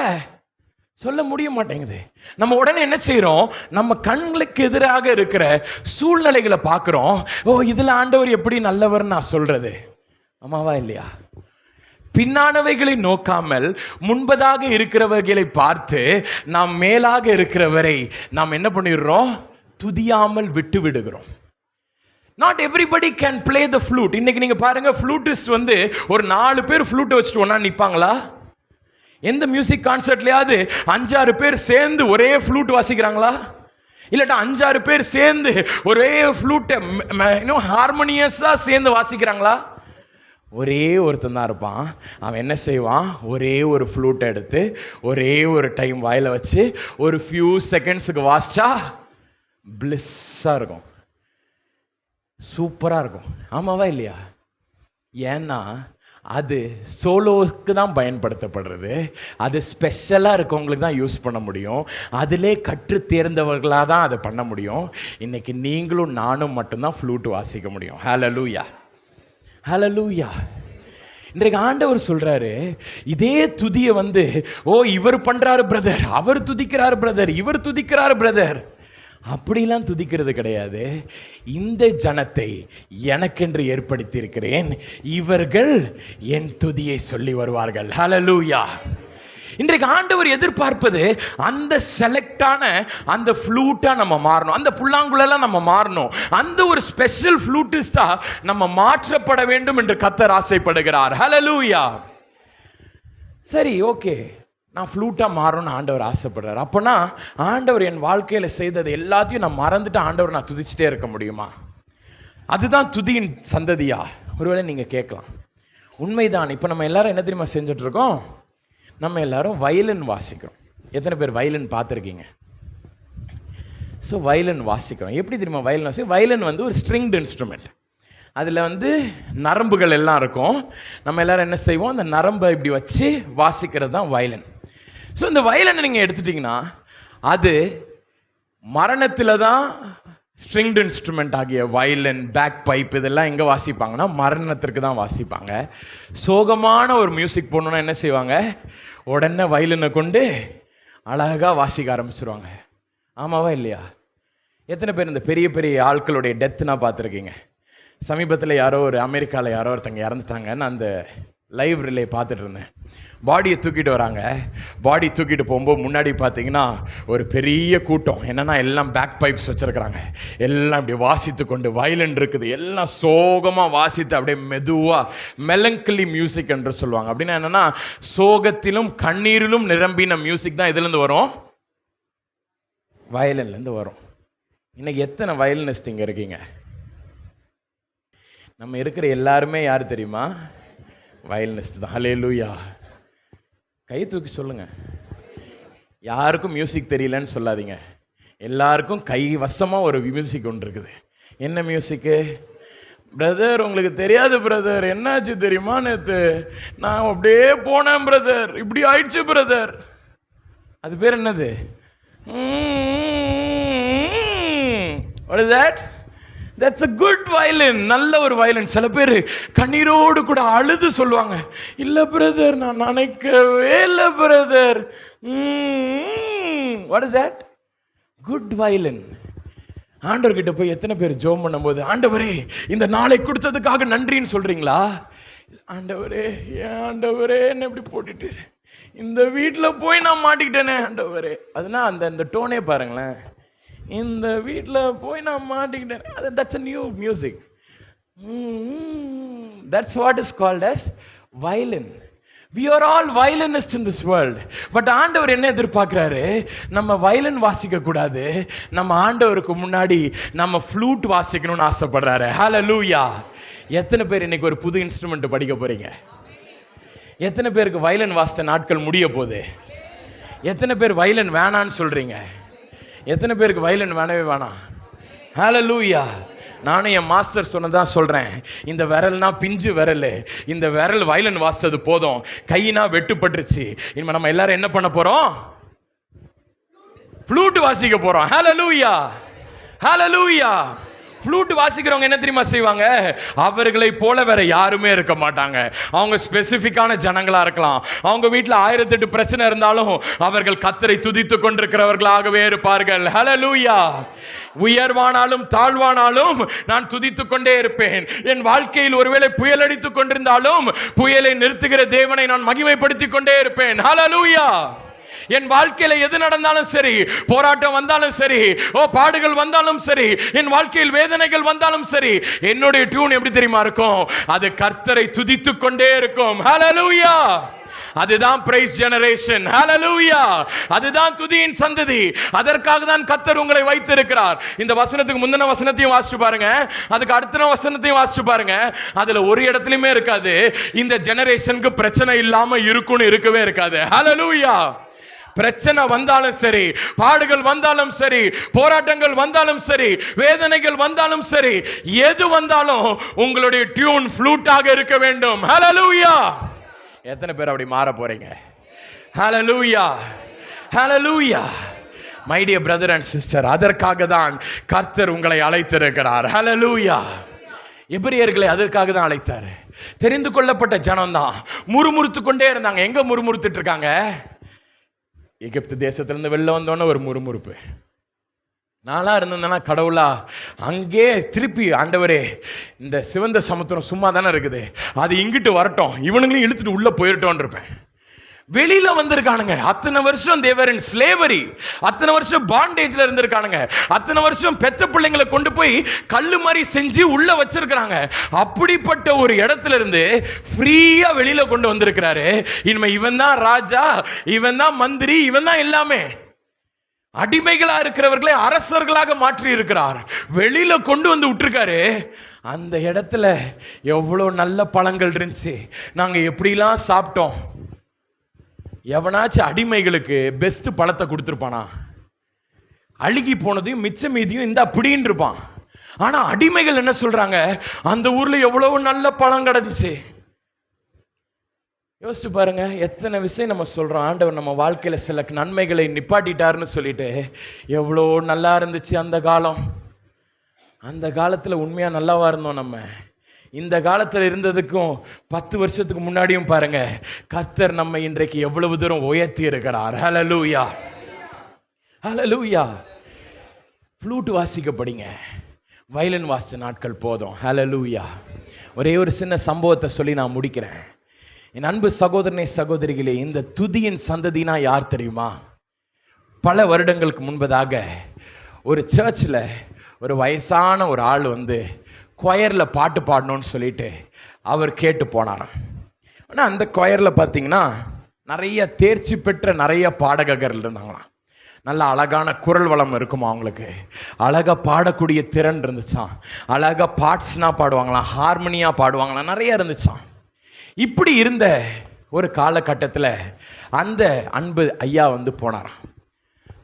சொல்ல முடிய மாட்டேங்குது. நம்ம உடனே என்ன செய்யறோம்? நம்ம கண்களுக்கு எதிராக இருக்கிற சூழ்நிலைகளை பார்க்கிறோம். ஓ, இதுல ஆண்டவர் எப்படி நல்லவர் நான் சொல்றது? ஆமாவா இல்லையா? பின்னானவைகளை நோக்காமல் முன்பதாக இருக்கிறவர்களை பார்த்து நாம் மேலாக இருக்கிறவரை நாம் என்ன பண்ணிடுறோம்? துதியாமல் விட்டு விடுகிறோம். Not everybody can play the flute. இன்னைக்கு நீங்க பாருங்க, ஃப்ளூட்டிஸ்ட் வந்து ஒரு 4 பேர் ஃப்ளூட்டை வச்சுட்டு ஒண்ணா நிப்பாங்களா? எந்த மியூசிக் கான்சர்ட்லயாவது 5-6 பேர் சேர்ந்து ஒரே ஃப்ளூட் வாசிக்கிறாங்களா? இல்லாட்டா 5-6 பேர் சேர்ந்து ஒரே ஃப்ளூட்டை ஹார்மோனியஸா சேர்ந்து வாசிக்கிறாங்களா? ஒரே ஒருத்தன் தான் இருப்பான். அவன் என்ன செய்வான்? ஒரே ஒரு ஃப்ளூட்டை எடுத்து ஒரே ஒரு டைம் வாயில வச்சு ஒரு ஃபியூ செகண்ட்ஸுக்கு வாசிச்சா பிளிஸ்ஸா இருக்கும், சூப்பராக இருக்கும். ஆமாவா இல்லையா? ஏன்னா அது சோலோவுக்கு தான் பயன்படுத்தப்படுறது, அது ஸ்பெஷலாக இருக்கவங்களுக்கு தான் யூஸ் பண்ண முடியும், அதிலே கற்று தேர்ந்தவர்களாக தான் அதை பண்ண முடியும். இன்னைக்கு நீங்களும் நானும் மட்டும்தான் ஃப்ளூட் வாசிக்க முடியும். ஹல்லேலூயா, ஹல்லேலூயா. இன்றைக்கு ஆண்டவர் சொல்றாரு, இதே துதியை வந்து ஓ இவர் பண்றாரு பிரதர், அவர் துதிக்கிறார் பிரதர், இவர் துதிக்கிறார் பிரதர், அப்படிலாம் துதிக்கிறது கிடையாது. இந்த ஜனத்தை எனக்கென்று ஏற்படுத்தி இருக்கிறேன், இவர்கள் என் துதியை சொல்லி வருவார்கள். ஹல்லேலூயா. இன்றைக்கு ஆண்டவர் எதிர்பார்ப்பது அந்த செலக்டான அந்த ஃப்ளூட்டா நம்ம மாறணும், அந்த புல்லாங்குழலாம் நம்ம மாறணும், அந்த ஒரு ஸ்பெஷல் ஃப்ளூட்டிஸ்டா நம்ம மாற்றப்பட வேண்டும் என்று கர்த்தர் ஆசைப்படுகிறார். ஹல்லேலூயா. சரி, ஓகே, நான் ஃப்ளூட்டாக மாறணும்னு ஆண்டவர் ஆசைப்படுறாரு. அப்போனா ஆண்டவர் என் வாழ்க்கையில் செய்தது எல்லாத்தையும் நான் மறந்துட்டு ஆண்டவர் நான் துதிச்சுட்டே இருக்க முடியுமா? அதுதான் துதியின் சந்ததியா? ஒருவேளை நீங்கள் கேட்கலாம். உண்மைதான். இப்போ நம்ம எல்லாரும் என்ன தெரியுமா செஞ்சுட்டு இருக்கோம்? நம்ம எல்லாரும் வயலின் வாசிக்கிறோம். எத்தனை பேர் வயலின் பார்த்துருக்கீங்க? ஸோ வயலின் வாசிக்கிறோம். எப்படி தெரியுமா வயலின் வாசிக்கிறோம்? வயலின் வந்து ஒரு ஸ்ட்ரிங்டு இன்ஸ்ட்ருமெண்ட். அதில் வந்து நரம்புகள் எல்லாம் இருக்கும். நம்ம எல்லாரும் என்ன செய்வோம்? அந்த நரம்பை இப்படி வச்சு வாசிக்கிறது தான் வயலின். ஸோ இந்த வயலினை நீங்கள் எடுத்துட்டிங்கன்னா அது மரணத்தில் தான் ஸ்ட்ரிங்டு இன்ஸ்ட்ருமெண்ட் ஆகிய வயலின், பேக் பைப் இதெல்லாம் எங்கே வாசிப்பாங்கன்னா மரணத்திற்கு தான் வாசிப்பாங்க. சோகமான ஒரு மியூசிக் போடணுன்னா என்ன செய்வாங்க? உடனே வயலினை கொண்டு அழகாக வாசிக்க ஆரம்பிச்சிருவாங்க. ஆமாவா இல்லையா? எத்தனை பேர் இந்த பெரிய பெரிய ஆட்களுடைய டெத்துனா பார்த்துருக்கீங்க? சமீபத்தில் யாரோ ஒரு அமெரிக்காவில் யாரோ ஒருத்தங்க இறந்துட்டாங்கன்னு அந்த லைவ் ரிலே பார்த்துட்டு இருந்தேன். பாடியை தூக்கிட்டு வராங்க. பாடி தூக்கிட்டு போகும்போது முன்னாடி பார்த்தீங்கன்னா ஒரு பெரிய கூட்டம், என்னென்னா எல்லாம் பேக் பைப்ஸ் வச்சுருக்கிறாங்க, எல்லாம் இப்படி வாசித்து கொண்டு, வயலின் இருக்குது, எல்லாம் சோகமாக வாசித்து அப்படியே மெதுவாக மெலங்கலி மியூசிக் என்று சொல்லுவாங்க. அப்படின்னா என்னென்னா சோகத்திலும் கண்ணீரிலும் நிரம்பின மியூசிக் தான் இதுலேருந்து வரும், வயலின்லேருந்து வரும். இன்னைக்கு எத்தனை வயலினிஸ்ட் இங்கே இருக்கீங்க? நம்ம இருக்கிற எல்லாருமே யார் தெரியுமா? வயலினிஸ்ட் தான். ஹல்லேலூயா. கை தூக்கி சொல்லுங்க. யாருக்கும் மியூசிக் தெரியலன்னு சொல்லாதீங்க. எல்லாருக்கும் கை வசமாக ஒரு மியூசிக் ஒன்று இருக்குது. என்ன மியூசிக்கு பிரதர்? உங்களுக்கு தெரியாது பிரதர், என்னாச்சு தெரியுமா? நேற்று நான் அப்படியே போனேன் பிரதர், இப்படி ஆயிடுச்சு பிரதர். அது பேர் என்னது? What is that? That's a good violin. நல்ல ஒரு வயலின். சில பேர் கண்ணீரோடு கூட அழுது சொல்லுவாங்க, இல்லை பிரதர் நான் நினைக்கவே இல்லை brother. What is that? Good violin. ஆண்டவர்கிட்ட போய் எத்தனை பேர் ஜெபம் பண்ணும்போது, ஆண்டவரே இந்த நாளை கொடுத்ததுக்காக நன்றின்னு சொல்றீங்களா? ஆண்டவரே, ஏன் ஆண்டவரே என்ன இப்படி போட்டுட்டு இந்த வீட்டில் போய் நான் மாட்டிக்கிட்டேனே ஆண்டவரே. அதுனா அந்த டோனே பாருங்களேன், இந்த வீட்டில் போய் நான் மாட்டிக்கிட்டேன். That's a new music. That's what is called as violin. We are all violinists in this world. But ஆண்டவர் என்ன எதிர்பார்க்கிறாரு? நம்ம வயலின் வாசிக்க கூடாது, நம்ம ஆண்டவருக்கு முன்னாடி நம்ம ஃப்ளூட் வாசிக்கணும்னு ஆசைப்படுறாரு. ஹல்லேலூயா. எத்தனை பேர் இன்னைக்கு ஒரு புது இன்ஸ்ட்ருமெண்ட் படிக்க போறீங்க? எத்தனை பேருக்கு வயலின் வாசித்த நாட்கள் முடிய போகுது? எத்தனை பேர் வயலின் வேணான்னு சொல்றீங்க? எத்தனை பேருக்கு வயலின் வேணவே வேணாம்? ஹல்லேலூயா. நானும் என் மாஸ்டர் சொன்னதான் சொல்றேன், இந்த விரல்னா பிஞ்சு விரல், இந்த விரல் வயலின் வாசித்தது போதும், கையினா வெட்டுப்பட்டுருச்சு, இனிமே நம்ம எல்லாரும் என்ன பண்ண போறோம்? ஃப்ளூட் வாசிக்க போறோம். ஹல்லேலூயா, ஹல்லேலூயா. ஃப்ளூட் வாசிக்கிறவங்க என்ன தெரியுமா செய்வாங்க? அவர்களை போல வேற யாருமே இருக்க மாட்டாங்க. அவங்க ஸ்பெசிஃபிக்கான ஜனங்களா இருக்கலாம். அவங்க வீட்டில் 1008 பிரச்சனை இருந்தாலும் அவர்கள் கர்த்தரை துதித்து கொண்டிருக்கிறவர்களாகவே இருப்பார்கள். ஹல்லேலூயா. உயர்வானாலும் தாழ்வானாலும் நான் துதித்து கொண்டே இருப்பேன். என் வாழ்க்கையில் ஒருவேளை புயல் அடித்துக் கொண்டிருந்தாலும் புயலை நிறுத்துகிற தேவனை நான் மகிமைப்படுத்தி கொண்டே இருப்பேன். ஹல்லேலூயா. என் வாழ்க்கையில எது நடந்தாலும் சரி, போராட்டம் வந்தாலும் சரி, பாடுகள் வந்தாலும் சரி, என் வாழ்க்கையில் வேதனைகள் வந்தாலும் சரி, என்னுடைய டியூன் எப்படி தெரியுமா இருக்கும்? அது கர்த்தரை துதித்து கொண்டே இருக்கும். ஹல்லேலூயா. அதுதான் பிரைஸ் ஜெனரேஷன். ஹல்லேலூயா. அதுதான் துதியின் சந்ததி. அதற்காக தான் கர்த்தர் உங்களை வைத்திருக்கிறார். இந்த வசனத்துக்கு முந்தின வசனத்தையும் வாசிச்சு பாருங்க, அதுக்கு அடுத்த வசனத்தையும் வாசிச்சு பாருங்க. அதுல ஒரு இடத்துலயுமே இருக்காது இந்த ஜெனரேஷனுக்கு பிரச்சனை இல்லாம இருக்குன்னு இருக்கவே இருக்காது. ஹல்லேலூயா. பிரச்சனை வந்தாலும் சரி, பாடுகள் வந்தாலும் சரி, போராட்டங்கள் வந்தாலும் சரி, வேதனைகள் வந்தாலும் சரி, எது வந்தாலும் உங்களுடைய டியூன் ஃப்ளூட்டாக இருக்க வேண்டும். ஹல்லேலூயா. எத்தனை பேர் அப்படி மாற போறீங்க? Hallelujah, hallelujah. My dear brother and sister, அதற்காக தான் கர்த்தர் உங்களை அழைத்திருக்கிறார். ஹல்லேலூயா. எபிரியர்களை அதற்காக தான் அழைத்தார். தெரிந்து கொள்ளப்பட்ட ஜனம் தான். முறுமுறுத்து கொண்டே இருந்தாங்க. எங்க முறுமுறுத்துட்டு இருக்காங்க? எகிப்து தேசத்திலிருந்து வெளில வந்தோன்னு ஒரு முறுமுறுப்பு. நாளா இருந்தேன்னா கடவுளா அங்கே திருப்பி, ஆண்டவரே இந்த சிவந்த சமுத்திரம் சும்மா தானே இருக்குது, அது இங்கிட்டு வரட்டும், இவனுங்களையும் இழுத்துட்டு உள்ள போயிட்டோன்னு இருப்பேன். வெளியில வந்திருக்கானுங்க. அத்தனை வருஷம் தேவர் இன் ஸ்லேவரி, அத்தனை வருஷம் பாண்டேஜ்ல இருந்திருக்கானுங்க. அத்தனை வருஷம் பெத்த பிள்ளைங்களை கொண்டு போய் கல்லு மாதிரி செஞ்சு உள்ள வச்சிருக்காங்க. அப்படிப்பட்ட ஒரு இடத்துல இருந்து ஃப்ரீயா வெளியில கொண்டு வந்திருக்கிறாரு. இனிமே இவன் தான் ராஜா, இவன் தான் மந்திரி, இவன் தான் எல்லாமே. அடிமைகளா இருக்கிறவர்களை அரசர்களாக மாற்றி இருக்கிறார். வெளியில கொண்டு வந்து விட்டுருக்காரு. அந்த இடத்துல எவ்வளவு நல்ல பழங்கள் இருந்துச்சு, நாங்க எப்படிலாம் சாப்பிட்டோம். எவனாச்சும் அடிமைகளுக்கு பெஸ்ட் பழத்தை கொடுத்துருப்பானா? அழுகி போனதையும் மிச்ச மீதியும் இந்த அப்படின்னு இருப்பான். ஆனா அடிமைகள் என்ன சொல்றாங்க? அந்த ஊர்ல எவ்வளவு நல்ல பழம் கிடைச்சிச்சு. யோசிச்சு பாருங்க, எத்தனை விஷயம் நம்ம சொல்றோம். ஆண்டவர் நம்ம வாழ்க்கையில சில நன்மைகளை நிப்பாட்டிட்டாருன்னு சொல்லிட்டு எவ்வளோ நல்லா இருந்துச்சு அந்த காலம். அந்த காலத்துல உண்மையா நல்லாவா இருந்தோம் நம்ம? இந்த காலத்தில் இருந்ததுக்கும் 10 வருஷத்துக்கு முன்னாடியும் பாருங்க, கர்த்தர் நம்ம இன்றைக்கு எவ்வளவு தூரம் உயர்த்தி இருக்கிறார். ஹல்லேலூயா, ஹல்லேலூயா. ஃப்ளூட் வாசிக்க படிங்க, வயலின் வாசித்த நாட்கள் போதும். ஹல்லேலூயா. ஒரே ஒரு சின்ன சம்பவத்தை சொல்லி நான் முடிக்கிறேன். என் அன்பு சகோதரனை சகோதரிகளே, இந்த துதியின் சந்ததினா யார் தெரியுமா? பல வருடங்களுக்கு முன்பதாக ஒரு சர்ச்சில் ஒரு வயசான ஒரு ஆள் வந்து கொயரில் பாட்டு பாடணும்னு சொல்லிட்டு அவர் கேட்டு போனாராம். ஆனால் அந்த கொயரில் பார்த்தீங்கன்னா நிறைய தேர்ச்சி பெற்ற நிறைய பாடகர்கள் இருந்தாங்களாம். நல்ல அழகான குரல் வளம் இருக்குமா அவங்களுக்கு, அழகாக பாடக்கூடிய திறன் இருந்துச்சான், அழகாக பாட்ஸ்னால் பாடுவாங்களாம், ஹார்மோனியாக பாடுவாங்களாம், நிறைய இருந்துச்சான். இப்படி இருந்த ஒரு காலகட்டத்தில் அந்த அன்பு ஐயா வந்து போனாராம்.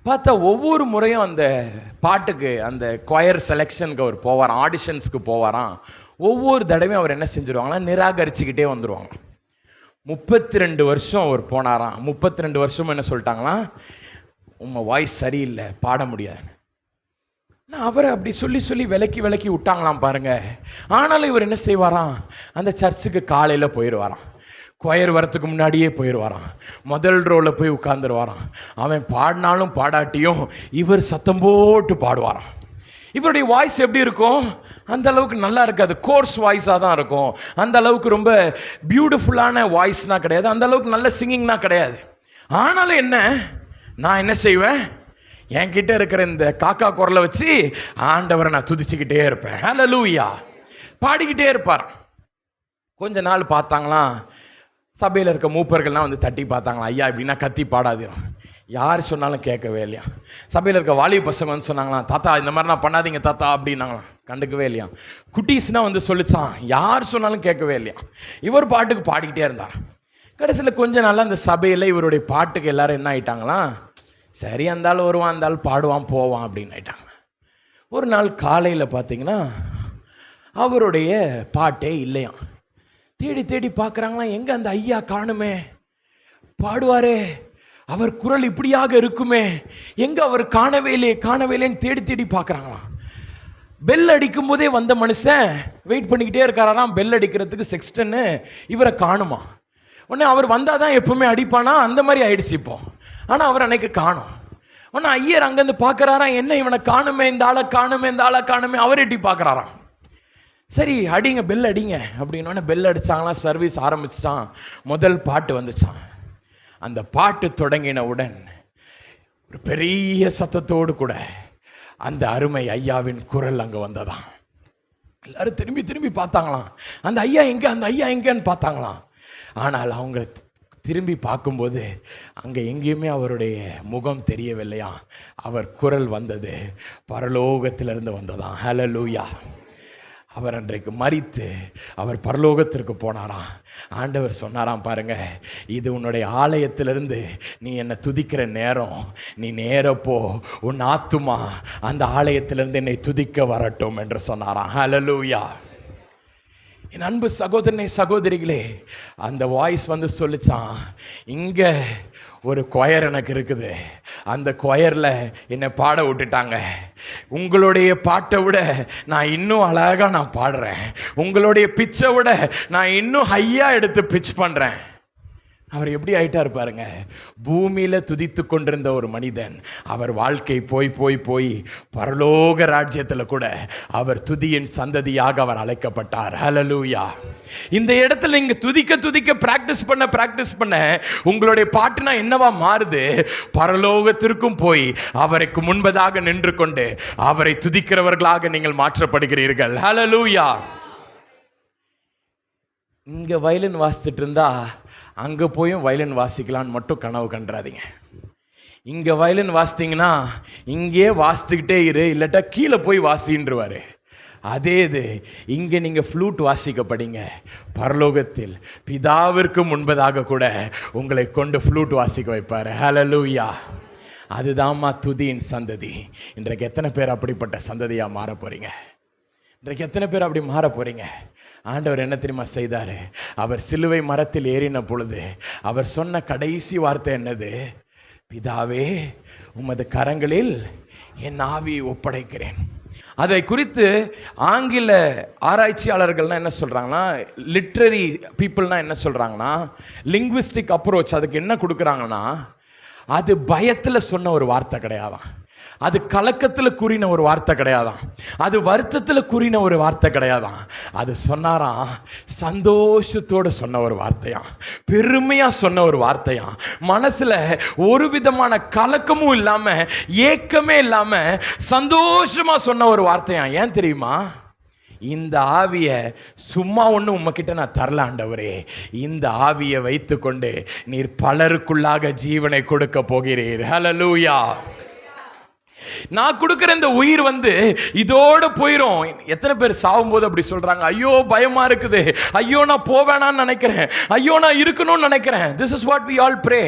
பார்த்தா ஒவ்வொரு முறையும் அந்த பாட்டுக்கு, அந்த கொயர் செலெக்ஷனுக்கு அவர் போவாராம், ஆடிஷன்ஸ்க்கு போவாராம். ஒவ்வொரு தடவையும் அவர் என்ன செஞ்சுருவாங்கன்னா, நிராகரிச்சுக்கிட்டே வந்துடுவாங்க. 32 வருஷம் அவர் போனாராம். 32 வருஷமும் என்ன சொல்லிட்டாங்களாம், உங்கள் வாய்ஸ் சரியில்லை, பாட முடியாது. அவரை அப்படி சொல்லி சொல்லி விலக்கி விலக்கி விட்டாங்களாம் பாருங்க. ஆனாலும் இவர் என்ன செய்வாராம், அந்த சர்ச்சுக்கு காலையில் போயிடுவாராம். கொயர் வரத்துக்கு முன்னாடியே போயிடுவாராம். முதல் ரோவில் போய் உட்கார்ந்துருவாராம். அவன் பாடினாலும் பாடாட்டியும் இவர் சத்தம் போட்டு பாடுவாராம். இவருடைய வாய்ஸ் எப்படி இருக்கும், அந்த அளவுக்கு நல்லா இருக்காது, கோர்ஸ் வாய்ஸாக தான் இருக்கும். அந்த அளவுக்கு ரொம்ப பியூட்டிஃபுல்லான வாய்ஸ்னால் கிடையாது, அந்த அளவுக்கு நல்ல சிங்கிங்னா கிடையாது. ஆனாலும் என்ன, நான் என்ன செய்வேன், என்கிட்ட இருக்கிற இந்த காக்கா குரலை வச்சு ஆண்டவரை நான் துதிச்சுக்கிட்டே இருப்பேன். ஹல்லேலூயா, பாடிக்கிட்டே இருப்பார். கொஞ்ச நாள் பார்த்தாங்களாம், சபையில் இருக்க மூப்பர்கள்லாம் வந்து தட்டி பார்த்தாங்களாம், ஐயா இப்படின்னா கத்தி பாடாதீரும். யார் சொன்னாலும் கேட்கவே இல்லையா. சபையில் இருக்க வாலிப பசங்க வந்து சொன்னாங்களாம், தாத்தா இந்த மாதிரிலாம் பண்ணாதீங்க தாத்தா அப்படின்னாங்களாம். கண்டுக்கவே இல்லையா. குட்டீஸ்னால் வந்து சொல்லிச்சான், யார் சொன்னாலும் கேட்கவே இல்லையா. இவர் பாட்டுக்கு பாடிக்கிட்டே இருந்தார். கடைசியில் கொஞ்ச நாள் அந்த சபையில் இவருடைய பாட்டுக்கு எல்லாரும் என்ன ஆயிட்டாங்களாம், சரி அந்தாலும் வருவான், அந்தாலும் பாடுவான் போவான் அப்படின்னு ஆயிட்டாங்க. ஒரு நாள் காலையில் பார்த்தீங்கன்னா அவருடைய பாட்டே இல்லையாம். தேடி தேடி பார்க்குறாங்களாம், எங்கே அந்த ஐயா காணுமே, பாடுவாரே, அவர் குரல் இப்படியாக இருக்குமே, எங்கே அவர் காணவே இல்லைன்னு தேடி தேடி பார்க்குறாங்களாம். பெல் அடிக்கும் போதே வந்த மனுஷன் வெயிட் பண்ணிக்கிட்டே இருக்காராம், பெல் அடிக்கிறதுக்கு செக்ஸ்டன்னு, இவரை காணுமா. உடனே அவர் வந்தால் தான் எப்பவுமே அடிப்பானா, அந்த மாதிரி ஆயிடுச்சு இப்போ. ஆனால் அவர் அன்னைக்கு காணும். உடனே ஐயர் அங்கேருந்து பார்க்குறாராம், என்ன இவனை காணுமே, இந்த ஆளை காணுமே, அவர் எட்டி பார்க்குறாராம். சரி அடிங்க, பெல் அடிங்க அப்படின்னோடனே பெல் அடித்தாங்களாம். சர்வீஸ் ஆரம்பிச்சான். முதல் பாட்டு வந்துச்சான். அந்த பாட்டு தொடங்கினவுடன் ஒரு பெரிய சத்தத்தோடு கூட அந்த அருமை ஐயாவின் குரல் அங்கே வந்ததாம். எல்லாரும் திரும்பி திரும்பி பார்த்தாங்களாம், அந்த ஐயா எங்கன்னு பார்த்தாங்களாம். ஆனால் அவங்க திரும்பி பார்க்கும்போது அங்கே எங்கேயுமே அவருடைய முகம் தெரியவில்லையா. அவர் குரல் வந்தது பரலோகத்திலிருந்து வந்ததாம். ஹல்லேலூயா. அவர் அன்றைக்கு மரித்து அவர் பரலோகத்திற்கு போனாராம். ஆண்டவர் சொன்னாராம், பாருங்க, இது உன்னுடைய ஆலயத்திலிருந்து நீ என்னை துதிக்கிற நேரம், நீ நேரப்போ உன் ஆத்துமா அந்த ஆலயத்திலிருந்து என்னை துதிக்க வரட்டும் என்று சொன்னாராம். ஹல்லேலூயா. என் அன்பு சகோதரனே சகோதரிகளே, அந்த வாய்ஸ் வந்து சொல்லிச்சான், இங்கே ஒரு கொயர் எனக்கு இருக்குது, அந்த கொயரில் என்னை பாட விட்டுட்டாங்க. உங்களுடைய பாட்டை விட நான் இன்னும் அழகாக நான் பாடுறேன், உங்களுடைய பிச்சை விட நான் இன்னும் ஹையாக எடுத்து பிச் பண்ணுறேன். அவர் எப்படி ஆயிட்டார் பாருங்க. பூமியில் துதித்து கொண்டிருந்த ஒரு மனிதன், அவர் வாழ்க்கை போய் போய் போய் பரலோக ராஜ்யத்தில் கூட அவர் துதியின் சந்ததியாக அவர் அழைக்கப்பட்டார். ஹல்லேலூயா. இந்த இடத்துல நீங்க துதிக்க துதிக்க பிராக்டிஸ் பண்ண உங்களுடைய பாட்டுனா என்னவா மாறுது, பரலோகத்திற்கும் போய் அவருக்கு முன்பதாக நின்று கொண்டு அவரை துதிக்கிறவர்களாக நீங்கள் மாற்றப்படுகிறீர்கள். ஹல்லேலூயா. இங்க வயலின் வாசிச்சுட்டு இருந்தா அங்கே போயும் வயலின் வாசிக்கலான்னு மட்டும் கனவு கண்டுறாதீங்க. இங்கே வயலின் வாசித்தீங்கன்னா இங்கே வாசித்துக்கிட்டே இரு, இல்லாட்டா கீழே போய் வாசின்றுவார். அதே இது இங்கே நீங்கள் ஃப்ளூட் வாசிக்க படிங்க, பரலோகத்தில் பிதாவிற்கு முன்பதாக கூட உங்களை கொண்டு ஃப்ளூட் வாசிக்க வைப்பார். ஹல்லேலூயா. அதுதான்மா துதியின் சந்ததி. இன்றைக்கு எத்தனை பேர் அப்படிப்பட்ட சந்ததியாக மாற போகிறீங்க? இன்றைக்கு எத்தனை பேர் அப்படி மாற போகிறீங்க? ஆண்டவர் என்ன தெரியுமா செய்தார்? அவர் சிலுவை மரத்தில் ஏறின பொழுது அவர் சொன்ன கடைசி வார்த்தை என்னது? பிதாவே, உமது கரங்களில் என் ஆவியை ஒப்படைக்கிறேன். அதை குறித்து ஆங்கில ஆராய்ச்சியாளர்கள்னா என்ன சொல்கிறாங்கன்னா, லிட்ரரி பீப்புள்னா என்ன சொல்கிறாங்கன்னா, லிங்குவிஸ்டிக் அப்ரோச் அதுக்கு என்ன கொடுக்குறாங்கன்னா, அது பயத்தில் சொன்ன ஒரு வார்த்தை கிடையாதான், அது கலக்கத்தில் கூறின ஒரு வார்த்தை கிடையாதான், அது வருத்தத்தில் கூறின ஒரு வார்த்தை கிடையாதான். அது சொன்னாராம் சந்தோஷத்தோடு சொன்ன ஒரு வார்த்தையாம், பெருமையாக சொன்ன ஒரு வார்த்தையாம், மனசில் ஒரு விதமான கலக்கமும் இல்லாமல் ஏக்கமே இல்லாமல் சந்தோஷமாக சொன்ன ஒரு வார்த்தையாம். ஏன் தெரியுமா? இந்த ஆவியை சும்மா ஒன்று உம்மக்கிட்ட நான் தரல ஆண்டவரே, இந்த ஆவியை வைத்து கொண்டு நீர் பலருக்குள்ளாக ஜீவனை கொடுக்க போகிறீர். ஹல்லேலூயா. நான் கொடுக்குற இந்த உயிர் வந்து இதோட போயிடும். எத்தனை பேர் சாகும்போது அப்படி சொல்றாங்க, ஐயோ பயமா இருக்குது, ஐயோ நான் போவேணான்னு நினைக்கிறேன், ஐயோ நான் இருக்கணும்னு நினைக்கிறேன். This is what we all pray.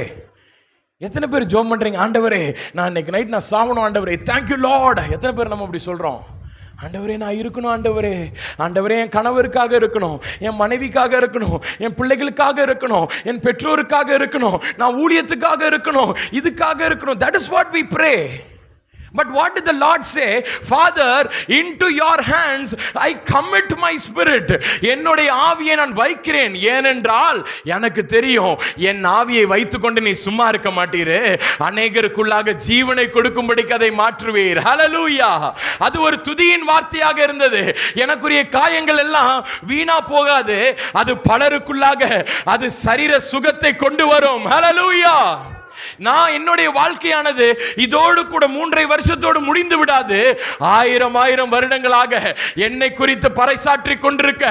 எத்தனை பேர் ஜெபம் பண்றீங்க, ஆண்டவரே நான் இன்னைக்கு நைட் நான் சாவணும் ஆண்டவரே, தேங்க்யூ லார்ட். எத்தனை பேர் நம்ம அப்படி சொல்றோம்? ஆண்டவரே நான் இருக்கணும் ஆண்டவரே, ஆண்டவரே என் கணவருக்காக இருக்கணும், என் மனைவிக்காக இருக்கணும், என் பிள்ளைகளுக்காக இருக்கணும், என் பெற்றோருக்காக இருக்கணும், நான் ஊழியத்துக்காக இருக்கணும், இதுக்காக இருக்கணும். That is what we pray. But what did the Lord say? Father, into your hands I commit my spirit. என்னுடைய ஆவியை நான் வைக்கிறேன். ஏனென்றால் எனக்கு தெரியும் என் ஆவியை வைத்துக்கொண்டு நீ சும்மா இருக்க மாட்டீரு, அநேகருக்குள்ளாக ஜீவனை கொடுக்கும்படிக்கு அதை மாற்றுவீர். ஹல்லேலூயா. அது ஒரு துதியின் வார்த்தையாக இருந்தது. எனக்குரிய காயங்கள் எல்லாம் வீணா போகாது, அது பலருக்குள்ளாக அது சரீர சுகத்தை கொண்டு வரும். ஹல்லேலூயா. நான் என்னுடைய வாழ்க்கையானது இதோடு கூட 3.5 வருஷத்தோடு முடிந்து விடாது. 1000 வருடங்களாக என்னை குறித்து பறைசாற்றி கொண்டிருக்க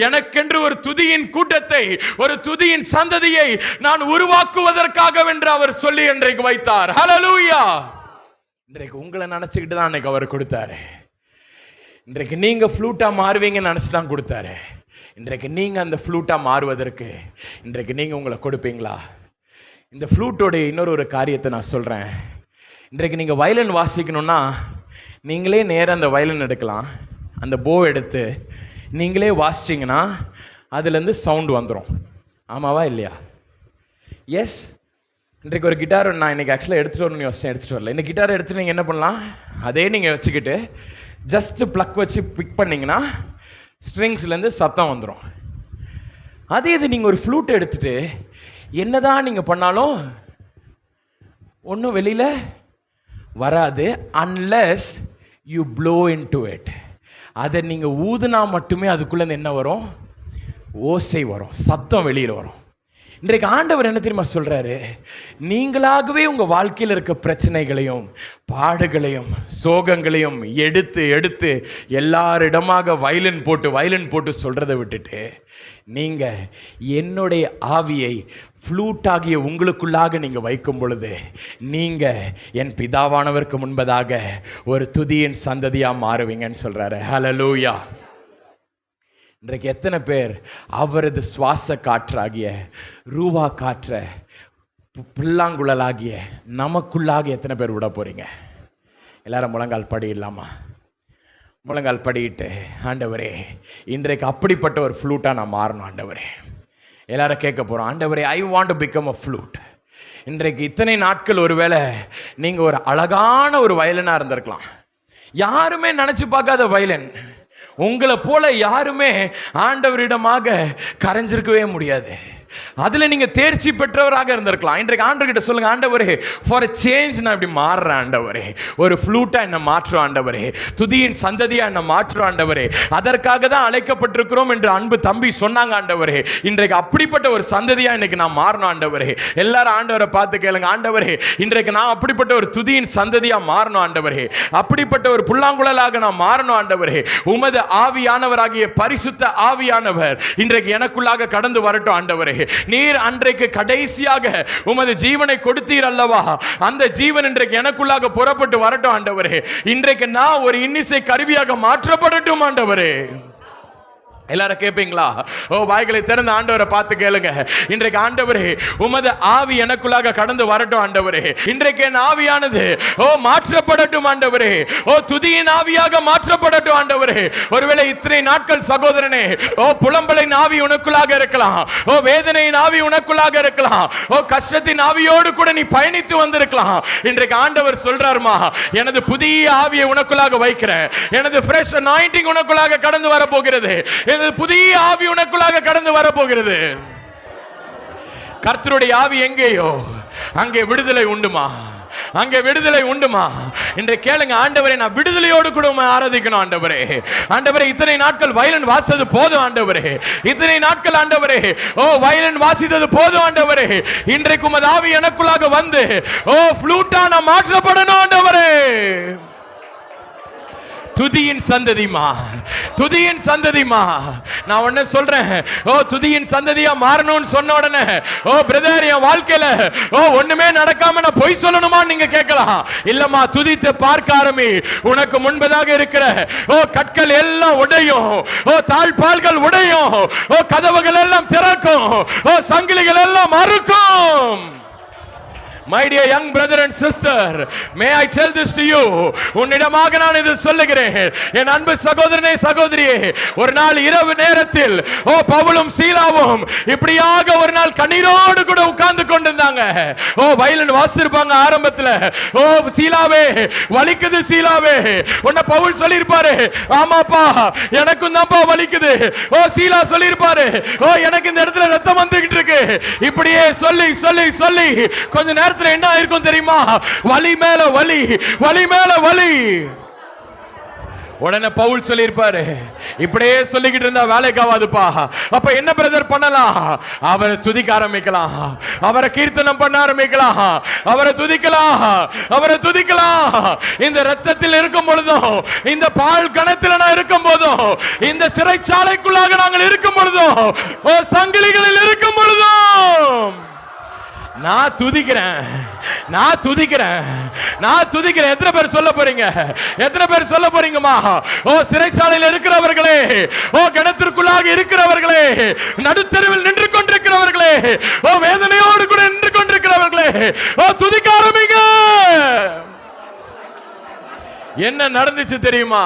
எனக்கென்று ஒரு துதியின் கூட்டத்தை, ஒரு துதியின் சந்ததியை நான் உருவாக்குவதற்காக என்று அவர் சொல்லி இன்றைக்கு வைத்தார். ஹல்லேலூயா. இன்றைக்கு உங்களை நினைச்சுக்கிட்டு தான் அன்னைக்கு அவர் கொடுத்தாரு. இன்றைக்கு நீங்க ஃப்ளூட்டா மாறுவீங்கன்னு நினைச்சு தான் கொடுத்தாரு. இன்றைக்கு நீங்க அந்த ஃப்ளூட்டா மாறுவதற்கு இன்றைக்கு நீங்க உங்களை கொடுப்பீங்களா? இந்த ஃப்ளூட்டோடைய இன்னொரு காரியத்தை நான் சொல்கிறேன். இன்றைக்கு நீங்கள் வயலின் வாசிக்கணும்னா நீங்களே நேராக அந்த வயலின் எடுக்கலாம், அந்த போ எடுத்து நீங்களே வாசிச்சிங்கன்னா அதுலேருந்து சவுண்டு வந்துடும். ஆமாவா இல்லையா? எஸ். இன்றைக்கு ஒரு கிட்டார் நான் இன்றைக்கி ஆக்சுவலாக எடுத்துகிட்டு வரணும்னு யோசிச்சேன், எடுத்துகிட்டு வரல. இந்த கிட்டாரை எடுத்துகிட்டு நீங்கள் என்ன பண்ணலாம், அதே நீங்கள் வச்சுக்கிட்டு ஜஸ்ட்டு ப்ளக் வச்சு பிக் பண்ணிங்கன்னா ஸ்ட்ரிங்ஸ்லேருந்து சத்தம் வந்துடும். அதே இது நீங்கள் ஒரு ஃப்ளூட்டை எடுத்துகிட்டு என்னதான் நீங்க பண்ணாலும் ஒன்றும் வெளியில வராது, unless you blow into it. அதை நீங்க ஊதுனா மட்டுமே அதுக்குள்ள என்ன வரும்? ஓசை வரும், சத்தம் வெளியில வரும். இன்றைக்கு ஆண்டவர் என்ன தெரியுமா சொல்றாரு? நீங்களாகவே உங்க வாழ்க்கையில் இருக்க பிரச்சனைகளையும் பாடுகளையும் சோகங்களையும் எடுத்து எடுத்து எல்லாரிடமாக வயலின் போட்டு சொல்றதை விட்டுட்டு நீங்க என்னுடைய ஆவியை ஃப்ளூட்டாகிய உங்களுக்குள்ளாக நீங்க வைக்கும் பொழுது நீங்க என் பிதாவானவருக்கு முன்பதாக ஒரு துதியின் சந்ததியா மாறுவீங்கன்னு சொல்றாரு. ஹல்லேலூயா. இன்றைக்கு எத்தனை பேர் அவரது சுவாச காற்றாகிய ரூவா காற்ற புல்லாங்குழலாகிய நமக்குள்ளாக எத்தனை பேர் விட போறீங்க? எல்லாரும் முழங்கால் படியிடலாமா? முழங்கால் படியிட்டு, ஆண்டவரே இன்றைக்கு அப்படிப்பட்ட ஒரு ஃப்ளூட்டா நான் மாறணும் ஆண்டவரே. எல்லாரும் கேட்க போறோம், ஆண்டவரே I want to become a flute. இன்றைக்கு இத்தனை நாட்கள் ஒருவேளை நீங்க ஒரு அழகான ஒரு வயலினா இருந்திருக்கலாம், யாருமே நினைச்சு பார்க்காத வயலின். உங்களை போல யாருமே ஆண்டவரிடமாக கரைஞ்சிருக்கவே முடியாது. அதுல நீங்க தேர்ச்சி பெற்றவராக இருந்திருக்கலாம். இன்றைக்கு ஆண்டவர்கிட்ட சொல்லுங்க, ஆண்டவரே ஃபார் எ சேஞ்ச் நான் இப்படி மாறுறேன் ஆண்டவரே, ஒரு ஃப்ளூட்டா என்ன மாற்றும் ஆண்டவரே, துதியின் சந்ததியா என்ன மாற்றும் ஆண்டவரே, அதற்காக தான் அழைக்கப்பட்டிருக்கிறோம் என்று அன்பு தம்பி சொன்னாங்க ஆண்டவரே. இன்றைக்கு அப்படிப்பட்ட ஒரு சந்ததியா இன்னைக்கு நான் மாறணும் ஆண்டவரே. எல்லாரும் ஆண்டவரை பார்த்து கேளுங்க, ஆண்டவரே இன்றைக்கு நான் அப்படிப்பட்ட ஒரு துதியின் சந்ததியா மாறணும் ஆண்டவரே, அப்படிப்பட்ட ஒரு புல்லாங்குழலாக நான் மாறணும் ஆண்டவரே. உமது ஆவியானவராகிய பரிசுத்த ஆவியானவர் இன்றைக்கு எனக்குள்ளாக கடந்து வரட்டும் ஆண்டவரே. நீர் அன்றைக்கு கடைசியாக உமது ஜீவனை கொடுத்தீர் அல்லவா, அந்த ஜீவன் இன்றைக்கு எனக்குள்ளாக புறப்பட்டு வரட்டும் ஆண்டவரே. இன்றைக்கு நான் ஒரு இன்னிசை கருவியாக மாற்றப்படட்டும் ஆண்டவரே. எல்லாரும் கேட்பீங்களா? ஓ வாய்களை திறந்து ஆண்டவரை பார்த்து கேளுங்க. இன்றைக்கு ஆண்டவரே உமது ஆவி எனக்குள்ளாக கடந்து வரட்டும் ஆண்டவரே. இன்றைக்கு என் ஆவியானது மாற்றப்படட்டும் ஆண்டவரே. துதியின் ஆவியாக மாற்றப்படட்டும் ஆண்டவரே. ஒருவேளை இத்தனை நாட்கள் சகோதரனே புலம்பலின் ஆவி உனக்குள்ளாக இருக்கலாம், வேதனையின் ஆவி உனக்குள்ளாக இருக்கலாம், கஷ்டத்தின் ஆவியோடு கூட நீ பயணித்து வந்திருக்கலாம். இன்றைக்கு ஆண்டவர் சொல்றாருமா, எனது புதிய ஆவியை உனக்குள்ளாக வைக்கிறேன், எனது ஃப்ரெஷ் அனாயிண்டிங் உனக்குள்ளாக கடந்து வர போகிறது, புதிய ஆவி உனக்குள்ளாக கடந்து வர போகிறது. கர்த்தருடைய ஆவி எங்கேயோ அங்கே விடுதலை உண்டுமா, அங்கே விடுதலை உண்டுமா? இன்று கேளுங்க, ஆண்டவரே நான் விடுதலையோடு கூட ஆராதிக்கணும் ஆண்டவரே. ஆண்டவரே இத்தனை நாட்கள் வயலின் வாசித்தது போதும் ஆண்டவரே, இத்தனை நாட்கள் ஆண்டவரே வயலின் வாசித்தது போதும் ஆண்டவரே. இன்றைக்கு உமது ஆவி எனக்குள்ளாக வந்து ஃப்ளூட்டா நான் மாற்றப்படணும் ஆண்டவரே. துதியின் சந்ததிமா, துதியின் சந்ததிமா. நான் உடனே சொல்றேன், துதியின் சந்ததியா மாறணும்னு சொன்ன உடனே பிரதர் என் வாழ்க்கையில ஒண்ணுமே நடக்காம நான் பொய் சொல்லணுமா நீங்க கேட்கலாம். இல்லம்மா, துதித்து பார்க்க ஆரம்பி. உனக்கு முன்பதாக இருக்கிற கற்கள் எல்லாம் உடையும், தாழ்பால்கள் உடையும், கதவுகள் எல்லாம் திறக்கும், சங்கிலிகள் எல்லாம் மறுக்கும். My dear young brother and sister, may I tell this to you, உன்னிடமாக நான் இது சொல்லுகிறேன். என் அன்பு சகோதரனே சகோதரியே, ஒரு நாள் இரவு நேரத்தில் பவுலும் சீலாவும் இப்படியாக ஒரு நாள் கண்ணீரோடு கூட உட்கார்ந்து கொண்டிருந்தாங்க. வயலின் வாசிச்சிருப்பாங்க ஆரம்பத்தில். சீலாவே வலிக்குது, சீலாவே. உன்னை பவுல் சொல்லியிருப்பாரு, ஆமாப்பா எனக்கும் தான்ப்பா வலிக்குது. சீலா சொல்லியிருப்பாரு, எனக்கு இந்த இடத்துல ரத்தம் வந்துகிட்டு இருக்கு. இப்படியே சொல்லி சொல்லி சொல்லி கொஞ்ச நேரத்தில் என்ன ஆயிருக்கும் தெரியுமா? வலி மேல வலி, வலி மேல வலி. உடனே பவுல் சொல்லியிருப்பாரு, இப்படியே சொல்லிக்கிட்டு இருந்தா வேலைக்கு ஆகாதுப்பா. அப்ப என்ன பிரதர் பண்ணலாம்? அவரை துதிக்க ஆரம்பிக்கலாம், அவரை கீர்த்தனம் பண்ண ஆரம்பிக்கலாம், அவரை துதிக்கலாம், அவரை துதிக்கலாம். இந்த ரத்தத்தில் இருக்கும் பொழுதும், இந்த பால் கணத்தில் நான் இருக்கும் போதும், இந்த சிறைச்சாலைக்குள்ளாக நாங்கள் இருக்கும் பொழுதும், சங்கிலிகளில் இருக்கும் பொழுதும் நான் துதிக்கிறேன், நான் துதிக்கிறேன், நான் துதிக்கிறேன். எத்தனை பேர் சொல்ல போறீங்க? எத்தனை பேர் சொல்ல போறீங்கம்மா? சிறைச்சாலையில் இருக்கிறவர்களே, கிணத்திற்குள்ளாக இருக்கிறவர்களே, நடுத்தெருவில் நின்று கொண்டிருக்கிறவர்களே, வேதனையோடு கூட நின்று கொண்டிருக்கிறவர்களே, துதிக்க ஆரம்பிங்க. என்ன நடந்துச்சு தெரியுமா?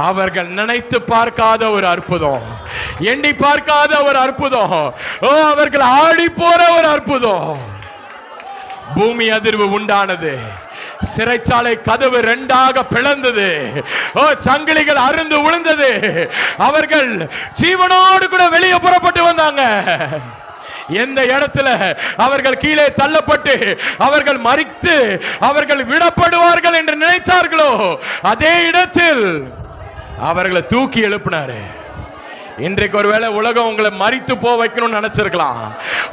அவர்கள் நினைத்து பார்க்காத ஒரு அற்புதம், எண்ணி பார்க்காத ஒரு அற்புதம், அவர்கள் ஆடி போற ஒரு அற்புதம். பூமி அதிர்வு உண்டானது, சிறைச்சாலை கதவு இரண்டாக பிளந்தது, சங்கிலிகள் அருந்து விழுந்தது. அவர்கள் ஜீவனோடு கூட வெளியே புறப்பட்டு வந்தாங்க. எந்த இடத்துல அவர்கள் கீழே தள்ளப்பட்டு அவர்கள் மரித்து அவர்கள் விடப்படுவார்கள் என்று நினைத்தார்களோ அதே இடத்தில் அவர்களை தூக்கி எழுப்பினாரு. இன்றைக்கு ஒருவேளை உலகம் உங்களை மரித்து போ வைக்கணும்னு நினைச்சிருக்கலாம்.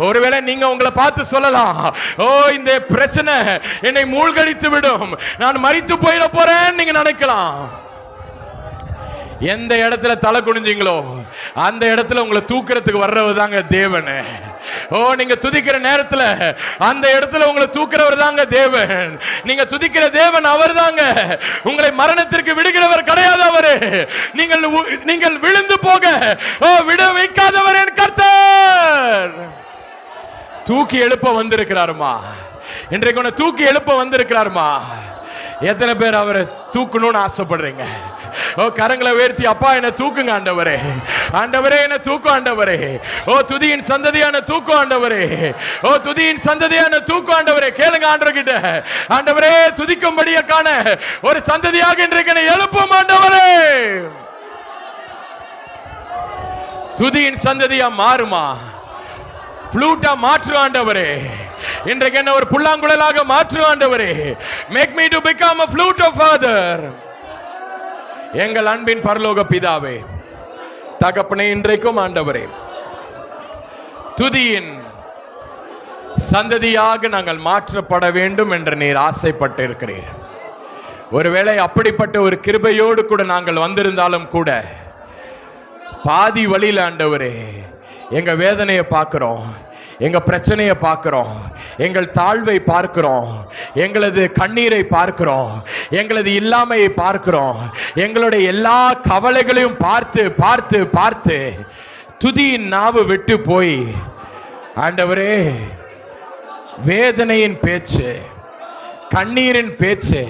ஒருவேளை நீங்க உங்களை பார்த்து சொல்லலாம், இந்த பிரச்சனை என்னை மூழ்கடித்து விடும், நான் மரித்து போயிட போறேன்னு நீங்க நினைக்கலாம். எந்த இடத்துல தலை குனிஞ்சீங்களோ அந்த இடத்துல உங்களை தூக்குறதுக்கு வர்றவர் தாங்க தேவன். நீங்க துதிக்கிற நேரத்துல அந்த இடத்துல உங்களை தூக்குறவர் தாங்க தேவன். நீங்க துதிக்கிற தேவன் அவர் தாங்க. உங்களை மரணத்திற்கு விடுகிறவர் கிடையாது அவரு. நீங்கள் விழுந்து போக விட வைக்காதவர் என் கர்த்தர். தூக்கி எழுப்ப வந்திருக்கிறாருமா, இன்றைக்கு உன்னை தூக்கி எழுப்ப வந்திருக்கிறாருமா. எத்தனை பேர் அவரை தூக்கணும்னு ஆசைப்படுறீங்க? கரங்களை உயர்த்தி, அப்பா என்ன தூக்குங்க ஆண்டவரே, ஆண்டவரே என்ன தூக்கு ஆண்டவரே, துதியின் சந்ததியான தூக்கு ஆண்டவரே, துதியின் சந்ததியான தூக்கு ஆண்டவரே. கேளுங்க ஆண்டவர்கிட்ட, ஆண்டவரே துதிக்கும்படியான ஒரு சந்ததியாக இன்றைக்கு என்னை எழுப்பும் ஆண்டவரே. துதியின் சந்ததியா மாறுமா, ஃப்ளூட்டா மாற்று ஆண்டவரே. இன்றைக்கு என்ன ஒரு புல்லாங்குழலாக மாற்று ஆண்டவரே. Make me to become a flute of Father. எங்கள் அன்பின் பரலோக பிதாவே, தகப்பனே, இன்றைக்கும் ஆண்டவரே துதியின் சந்ததியாக நாங்கள் மாற்றப்பட வேண்டும் என்று நீர் ஆசைப்பட்டு இருக்கிறீர். ஒருவேளை அப்படிப்பட்ட ஒரு கிருபையோடு கூட நாங்கள் வந்திருந்தாலும் கூட பாதி வழியில் ஆண்டவரே எங்க வேதனையை பார்க்கிறோம், எங்க பிரச்சனையை பார்க்கிறோம், எங்கள் தாழ்வை பார்க்கிறோம், எங்களது கண்ணீரை பார்க்கிறோம், எங்களது இல்லாமையை பார்க்கிறோம், எங்களுடைய எல்லா கவலைகளையும் பார்த்து பார்த்து பார்த்து துதியின் நாவு விட்டு போய் ஆண்டவரே வேதனையின் பேச்சு, கண்ணீரின் பேச்சு,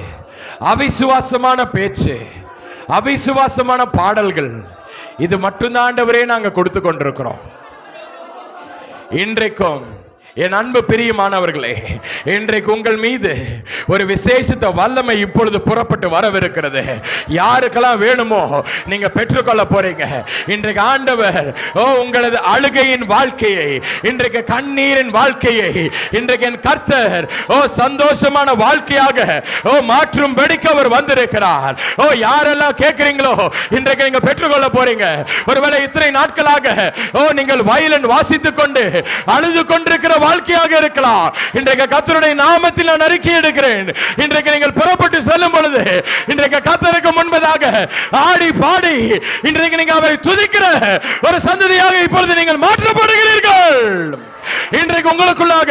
அவிசுவாசமான பேச்சு, அவிசுவாசமான பாடல்கள், இது மட்டும்தான் ஆண்டவரே நாங்க கொடுத்து கொண்டிருக்கிறோம். இன்றைக்கும் என் அன்பு பிரியமானவர்களே, இன்றைக்கு உங்கள் மீது ஒரு விசேஷத்த வல்லமை இப்பொழுது புறப்பட்டு வரவிருக்கிறது. யாருக்கெல்லாம் வேணுமோ நீங்க பெற்றுக்கொள்ள போறீங்க. இன்றைக்கு ஆண்டவர் உங்களது அழுகையின் வாழ்க்கையை, இன்றைக்கு கண்ணீரின் வாழ்க்கையை இன்றைக்கு என் கர்த்தர் சந்தோஷமான வாழ்க்கையாக மாற்றும்படிக்கு அவர் வந்திருக்கிறார். யாரெல்லாம் கேட்கிறீங்களோ இன்றைக்கு நீங்க பெற்றுக்கொள்ள போறீங்க. ஒருவேளை இத்தனை நாட்களாக நீங்கள் வயலின் வாசித்துக் கொண்டு அழுது கொண்டிருக்கிற வாழ்க்கையாக இருக்கலாம். இன்றைக்கு கர்த்தருடைய நாமத்தில் நான் அறிக்கை எடுக்கிறேன். இன்றைக்கு நீங்கள் புறப்பட்டு செல்லும் பொழுது இன்றைக்கு கர்த்தருக்கு முன்பதாக ஆடி பாடி இன்றைக்கு நீங்க அவரை துதிக்கிற ஒரு சந்ததியாக இப்பொழுது நீங்கள் மாற்றப்படுகிறீர்கள். இன்றைக்கு உங்களுக்குள்ளாக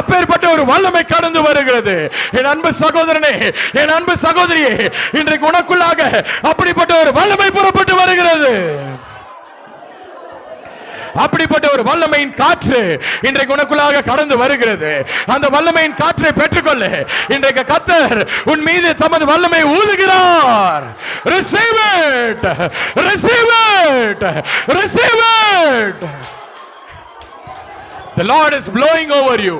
அப்பேற்பட்ட ஒரு வல்லமை கடந்து வருகிறது. என் அன்பு சகோதரனே, என் அன்பு சகோதரியே, இன்றைக்கு உனக்குள்ளாக அப்படிப்பட்ட ஒரு வல்லமை புறப்பட்டு வருகிறது. அப்படிப்பட்ட ஒரு வல்லமையின் காற்று இன்றைக்கு உனக்குள்ளாக கடந்து வருகிறது. அந்த வல்லமையின் காற்றை பெற்றுக்கொள்ள இன்றைக்கு கர்த்தர் உன் மீது தமது வல்லமை ஊதுகிறார். Receive it, receive it, receive it. The Lord is blowing over you.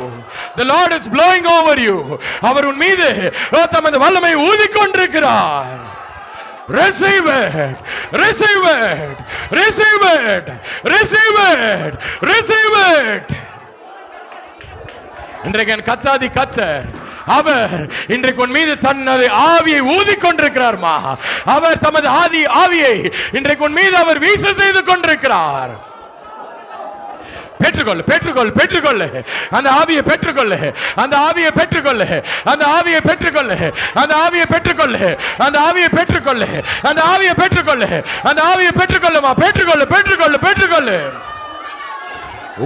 The Lord is blowing over you. அவர் உன் மீது தமது வல்லமை ஊதிக்கொண்டிருக்கிறார். Receive it, receive it, receive it, receive it, receive it. இன்றைக்கு என் கத்தாதி கர்த்தர் அவர் இன்றைக்கு உன் மீது தனது ஆவியை ஊதிக்கொண்டிருக்கிறார்மா. அவர் தமது ஆவியை இன்றைக்கு உன் மீது அவர் வீச செய்து கொண்டிருக்கிறார். பெற்றுக்கொள்ளு, பெற்றுக்கொள்ளு, பெற்றுக்கொள்ளு. அந்த ஆவியை பெற்றுக்கொள்ளு, அந்த ஆவியை பெற்றுக்கொள்ளு, அந்த ஆவியை பெற்றுக்கொள்ளு, அந்த ஆவியை பெற்றுக்கொள்ளு, அந்த ஆவியை பெற்றுக்கொள்ளு, அந்த ஆவியை பெற்றுக்கொள்ளு, அந்த ஆவியை பெற்றுக்கொள்ளுமா. பெற்றுக்கொள்ளு, பெற்றுக்கொள்ளு, பெற்றுக்கொள்ளு.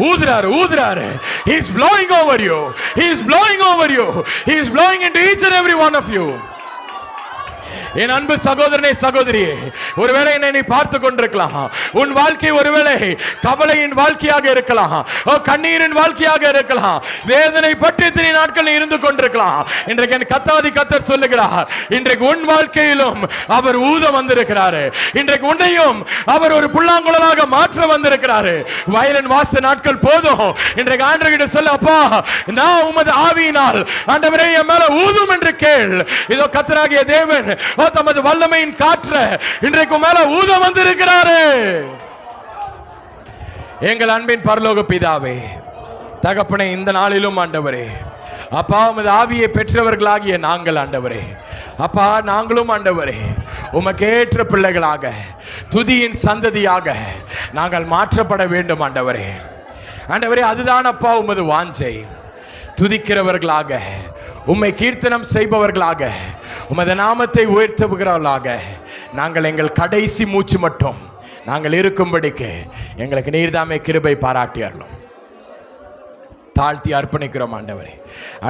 ஊதுறாரு, ஊதுறாரு. He is blowing over you. He is blowing over you. He is blowing into each and every one of you. என் அன்பு சகோதரனே, சகோதரியே, ஒருவேளை என்னை நீ பார்த்து கொண்டிருக்கலாம். உன் வாழ்க்கை ஒருவேளை கவலையின் வாழ்க்கையாக இருக்கலாம், கண்ணீரின் வாழ்க்கையாக இருக்கலாம், வேதனை பற்றி இத்தனை நாட்கள் இருந்து கொண்டிருக்கலாம். இன்றைக்கு என் கத்தாதி கர்த்தர் சொல்லுகிறார், இன்றைக்கு உன் வாழ்க்கையிலும் அவர் ஊத வந்திருக்கிறாரு. இன்றைக்கு உன்னையும் அவர் ஒரு புல்லாங்குழலாக மாற்ற வந்திருக்கிறாரு. வயலின் வாச நாட்கள் போதும். இன்றைக்கு ஆண்டவர்கிட்ட சொல்ல, அப்பா நான் உமது ஆவியினால் ஆண்டவரே என் மேல ஊதும் என்று கேள். இதோ கர்த்தராகிய தேவன் தமது வல்லமையின் காற்று இன்றைக்கு மேல ஊத வந்திருக்கிறாரு. எங்கள் அன்பின் பரலோக பிதாவே, தகப்பனே, இந்த நாளிலும் ஆண்டவரே அப்பா உமது ஆவியை பெற்றவர்களாகிய நாங்கள் ஆண்டவரே, அப்பா நாங்களும் ஆண்டவரே உமக்கேற்ற பிள்ளைகளாக துதியின் சந்ததியாக நாங்கள் மாற்றப்பட வேண்டும் ஆண்டவரே. ஆண்டவரே அதுதான் அப்பா உமது வாஞ்சை. துதிக்கிறவர்களாக, உம்மை கீர்த்தனம் செய்பவர்களாக, உமது நாமத்தை உயர்த்துகிறவர்களாக நாங்கள் எங்கள் கடைசி மூச்சு மட்டும் நாங்கள் இருக்கும்படிக்கு எங்களுக்கு நீர்தாமே கிருபை பாராட்டியறோம். தாழ்த்தி அர்ப்பணிக்கிறோம் ஆண்டவரே.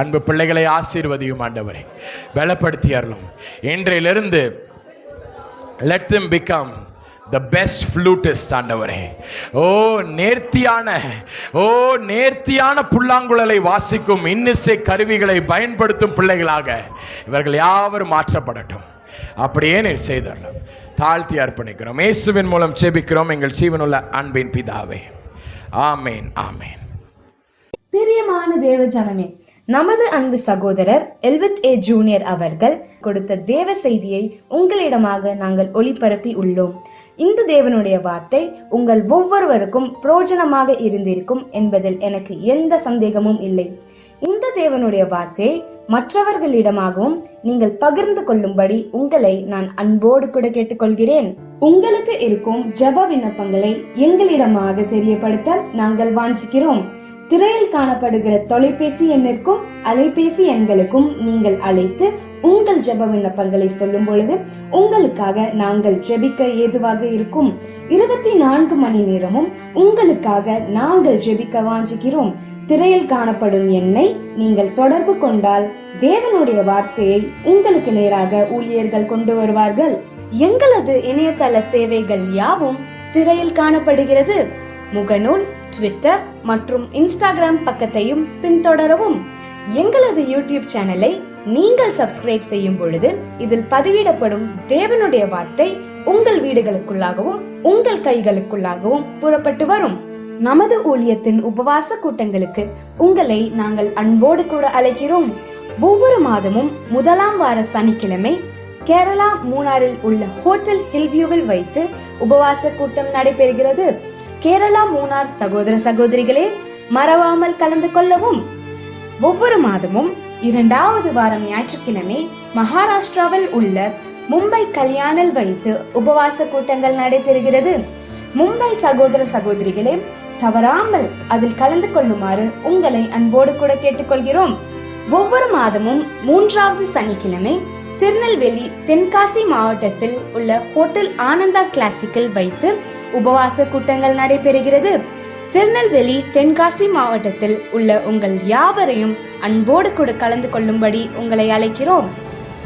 அன்பு பிள்ளைகளை ஆசீர்வதியும் ஆண்டவரே, பலப்படுத்தியறோம். இன்றையிலிருந்து let them become the best flutist ஆண்டவரே. நேர்த்தியான புல்லாங்குழலை வாசிக்கும் இன்னிசை கருவிகளை பயன்படுத்தும் பிள்ளைகளாக இவர்கள் யாவரும் மாற்றப்படட்டும். அப்படியே நீர் செய்தரலாம். தாழ்த்தி அர்ப்பணிக்கிறோம். இயேசுவின் மூலம் ஜெபிக்கிறோம் எங்கள் ஜீவனுள்ள அன்பின் பிதாவே. ஆமேன், ஆமேன். பிரியமான தேவ ஜனமே, நமது அன்பு சகோதரர் எல்வித் ஏ ஜூனியர் அவர்கள் கொடுத்த தேவ செய்தியை உங்களிடமாக நாங்கள் ஒளிபரப்பி உள்ளோம். இந்த தேவனுடைய வார்த்தை உங்கள் ஒவ்வொருவருக்கும் பிரயோஜனமாக இருந்திருக்கும் என்பதில் எனக்கு எந்த சந்தேகமும் இல்லை. இந்த தேவனுடைய வார்த்தையை மற்றவர்களிடமாகவும் நீங்கள் பகிர்ந்து கொள்ளும்படி உங்களை நான் அன்போடு கூட கேட்டுக்கொள்கிறேன். உங்களுக்கு இருக்கும் ஜெப விண்ணப்பங்களை எங்களிடமாக தெரியப்படுத்த நாங்கள் வாஞ்சிக்கிறோம். திரையில் காணப்படுகிற தொலைபேசி எண்ணிற்கும் அலைபேசி எண்களுக்கும் நீங்கள் அழைத்து உங்கள் ஜெப விண்ணப்பங்களை சொல்லும் பொழுது உங்களுக்காக நாங்கள் ஜெபிக்க ஏதுவாக இருக்கும். 24 மணி நேரமும் உங்களுக்காக நாங்கள் ஜெபிக்க வாஞ்சிக்கிறோம். திரையில் காணப்படும் எண்ணை நீங்கள் தொடர்பு கொண்டால் தேவனுடைய வார்த்தையை உங்களுக்கு நேராக ஊழியர்கள் கொண்டு வருவார்கள். எங்களது இணையதள சேவைகள் யாவும் திரையில் காணப்படுகிறது. முகநூல், ட்விட்டர் மற்றும் இன்ஸ்டாகிராம் பக்கத்தையும் பின்தொடரவும். எங்களது யூடியூப் சேனலை நீங்கள் சப்ஸ்கிரைப் செய்யும் பொழுது இதில் பதிவிடப்படும் தேவனுடைய வார்த்தை உங்கள் வீடுகளுக்குள்ளாகவும் உங்கள் கைகளுக்குள்ளாகவும் புறப்பட்டு வரும். நமது ஊழியத்தின் உபவாச கூட்டங்களுக்கு உங்களை நாங்கள் அன்போடு கூட அழைக்கிறோம். ஒவ்வொரு மாதமும் முதலாம் வார சனிக்கிழமை கேரளா மூணாரில் உள்ள ஹோட்டல் ஹில்வியூவில் வைத்து உபவாச கூட்டம் நடைபெறுகிறது. கேரளா மூணார் சகோதர சகோதரிகளே, மறவாமல் கலந்து கொள்ளவும். ஒவ்வொரு மாதமும் 2வது வாரம் ஞாயிற்றுக்கிழமை மகாராஷ்டிராவில் உள்ள மும்பை கல்யாணில் வைத்து உபவாச கூட்டங்கள் நடைபெறுகிறது. மும்பை சகோதர சகோதரிகளே, தவறாமல் அதில் கலந்து கொள்ளுமாறு உங்களை அன்போடு கூட கேட்டுக்கொள்கிறோம். ஒவ்வொரு மாதமும் 3வது சனிக்கிழமை திருநெல்வேலி தென்காசி மாவட்டத்தில் உள்ள ஹோட்டல் ஆனந்தா கிளாசிக்கில் வைத்து உபவாச கூட்டங்கள் நடைபெறுகிறது. திருநெல்வேலி தென்காசி மாவட்டத்தில் உள்ள உங்கள் யாவரையும் அன்போடு கூட கலந்து கொள்ளும்படி உங்களை அழைக்கிறோம்.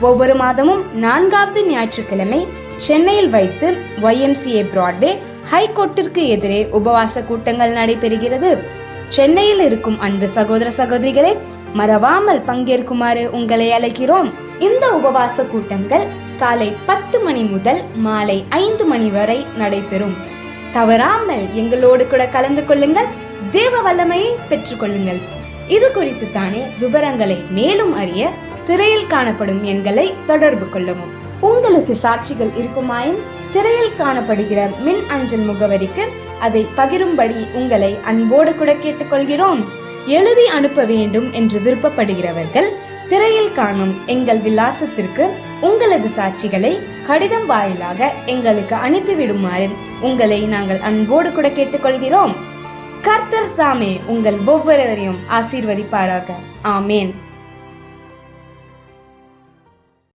ஒவ்வொரு மாதமும் 4வது ஞாயிற்றுக்கிழமை சென்னையில் வைத்து YMCA பிராட்வே ஹைகோர்ட்டிற்கு எதிரே உபவாச கூட்டங்கள் நடைபெறுகிறது. சென்னையில் இருக்கும் அன்பு சகோதர சகோதரிகளே, மறவாமல் பங்கேற்குமாறு உங்களை அழைக்கிறோம். இந்த உபவாச கூட்டங்கள் காலை 10 மணி முதல் மாலை 5 மணி வரை நடைபெறும். தவறாமல் எங்களோடு கூட கலந்து கொள்ளுங்கள், தேவ வல்லமையை பெற்றுக் கொள்ளுங்கள். இது குறித்து தானே விவரங்களை மேலும் அறிய திரையில் காணப்படும் எண்களை தொடர்பு கொள்ளவும். உங்களுக்கு சாட்சிகள் இருக்குமாயின் திரையில் காணப்படுகிற மின் அஞ்சல் முகவரிக்கு அதை பகிரும்படி உங்களை அன்போடு கூட கேட்டுக்கொள்கிறோம். எழுதி அனுப்ப வேண்டும் என்று விருப்பப்படுகிறவர்கள் திரையில் காணும் எங்கள் விலாசத்திற்கு உங்களது சாட்சிகளை கடிதம் வாயிலாக எங்களுக்கு அனுப்பிவிடுமாறு உங்களை நாங்கள் அன்போடு கூட கேட்டுக்கொள்கிறோம். கர்த்தர் தாமே உங்கள் ஒவ்வொருவரையும் ஆசீர்வதிப்பாராக. ஆமேன்.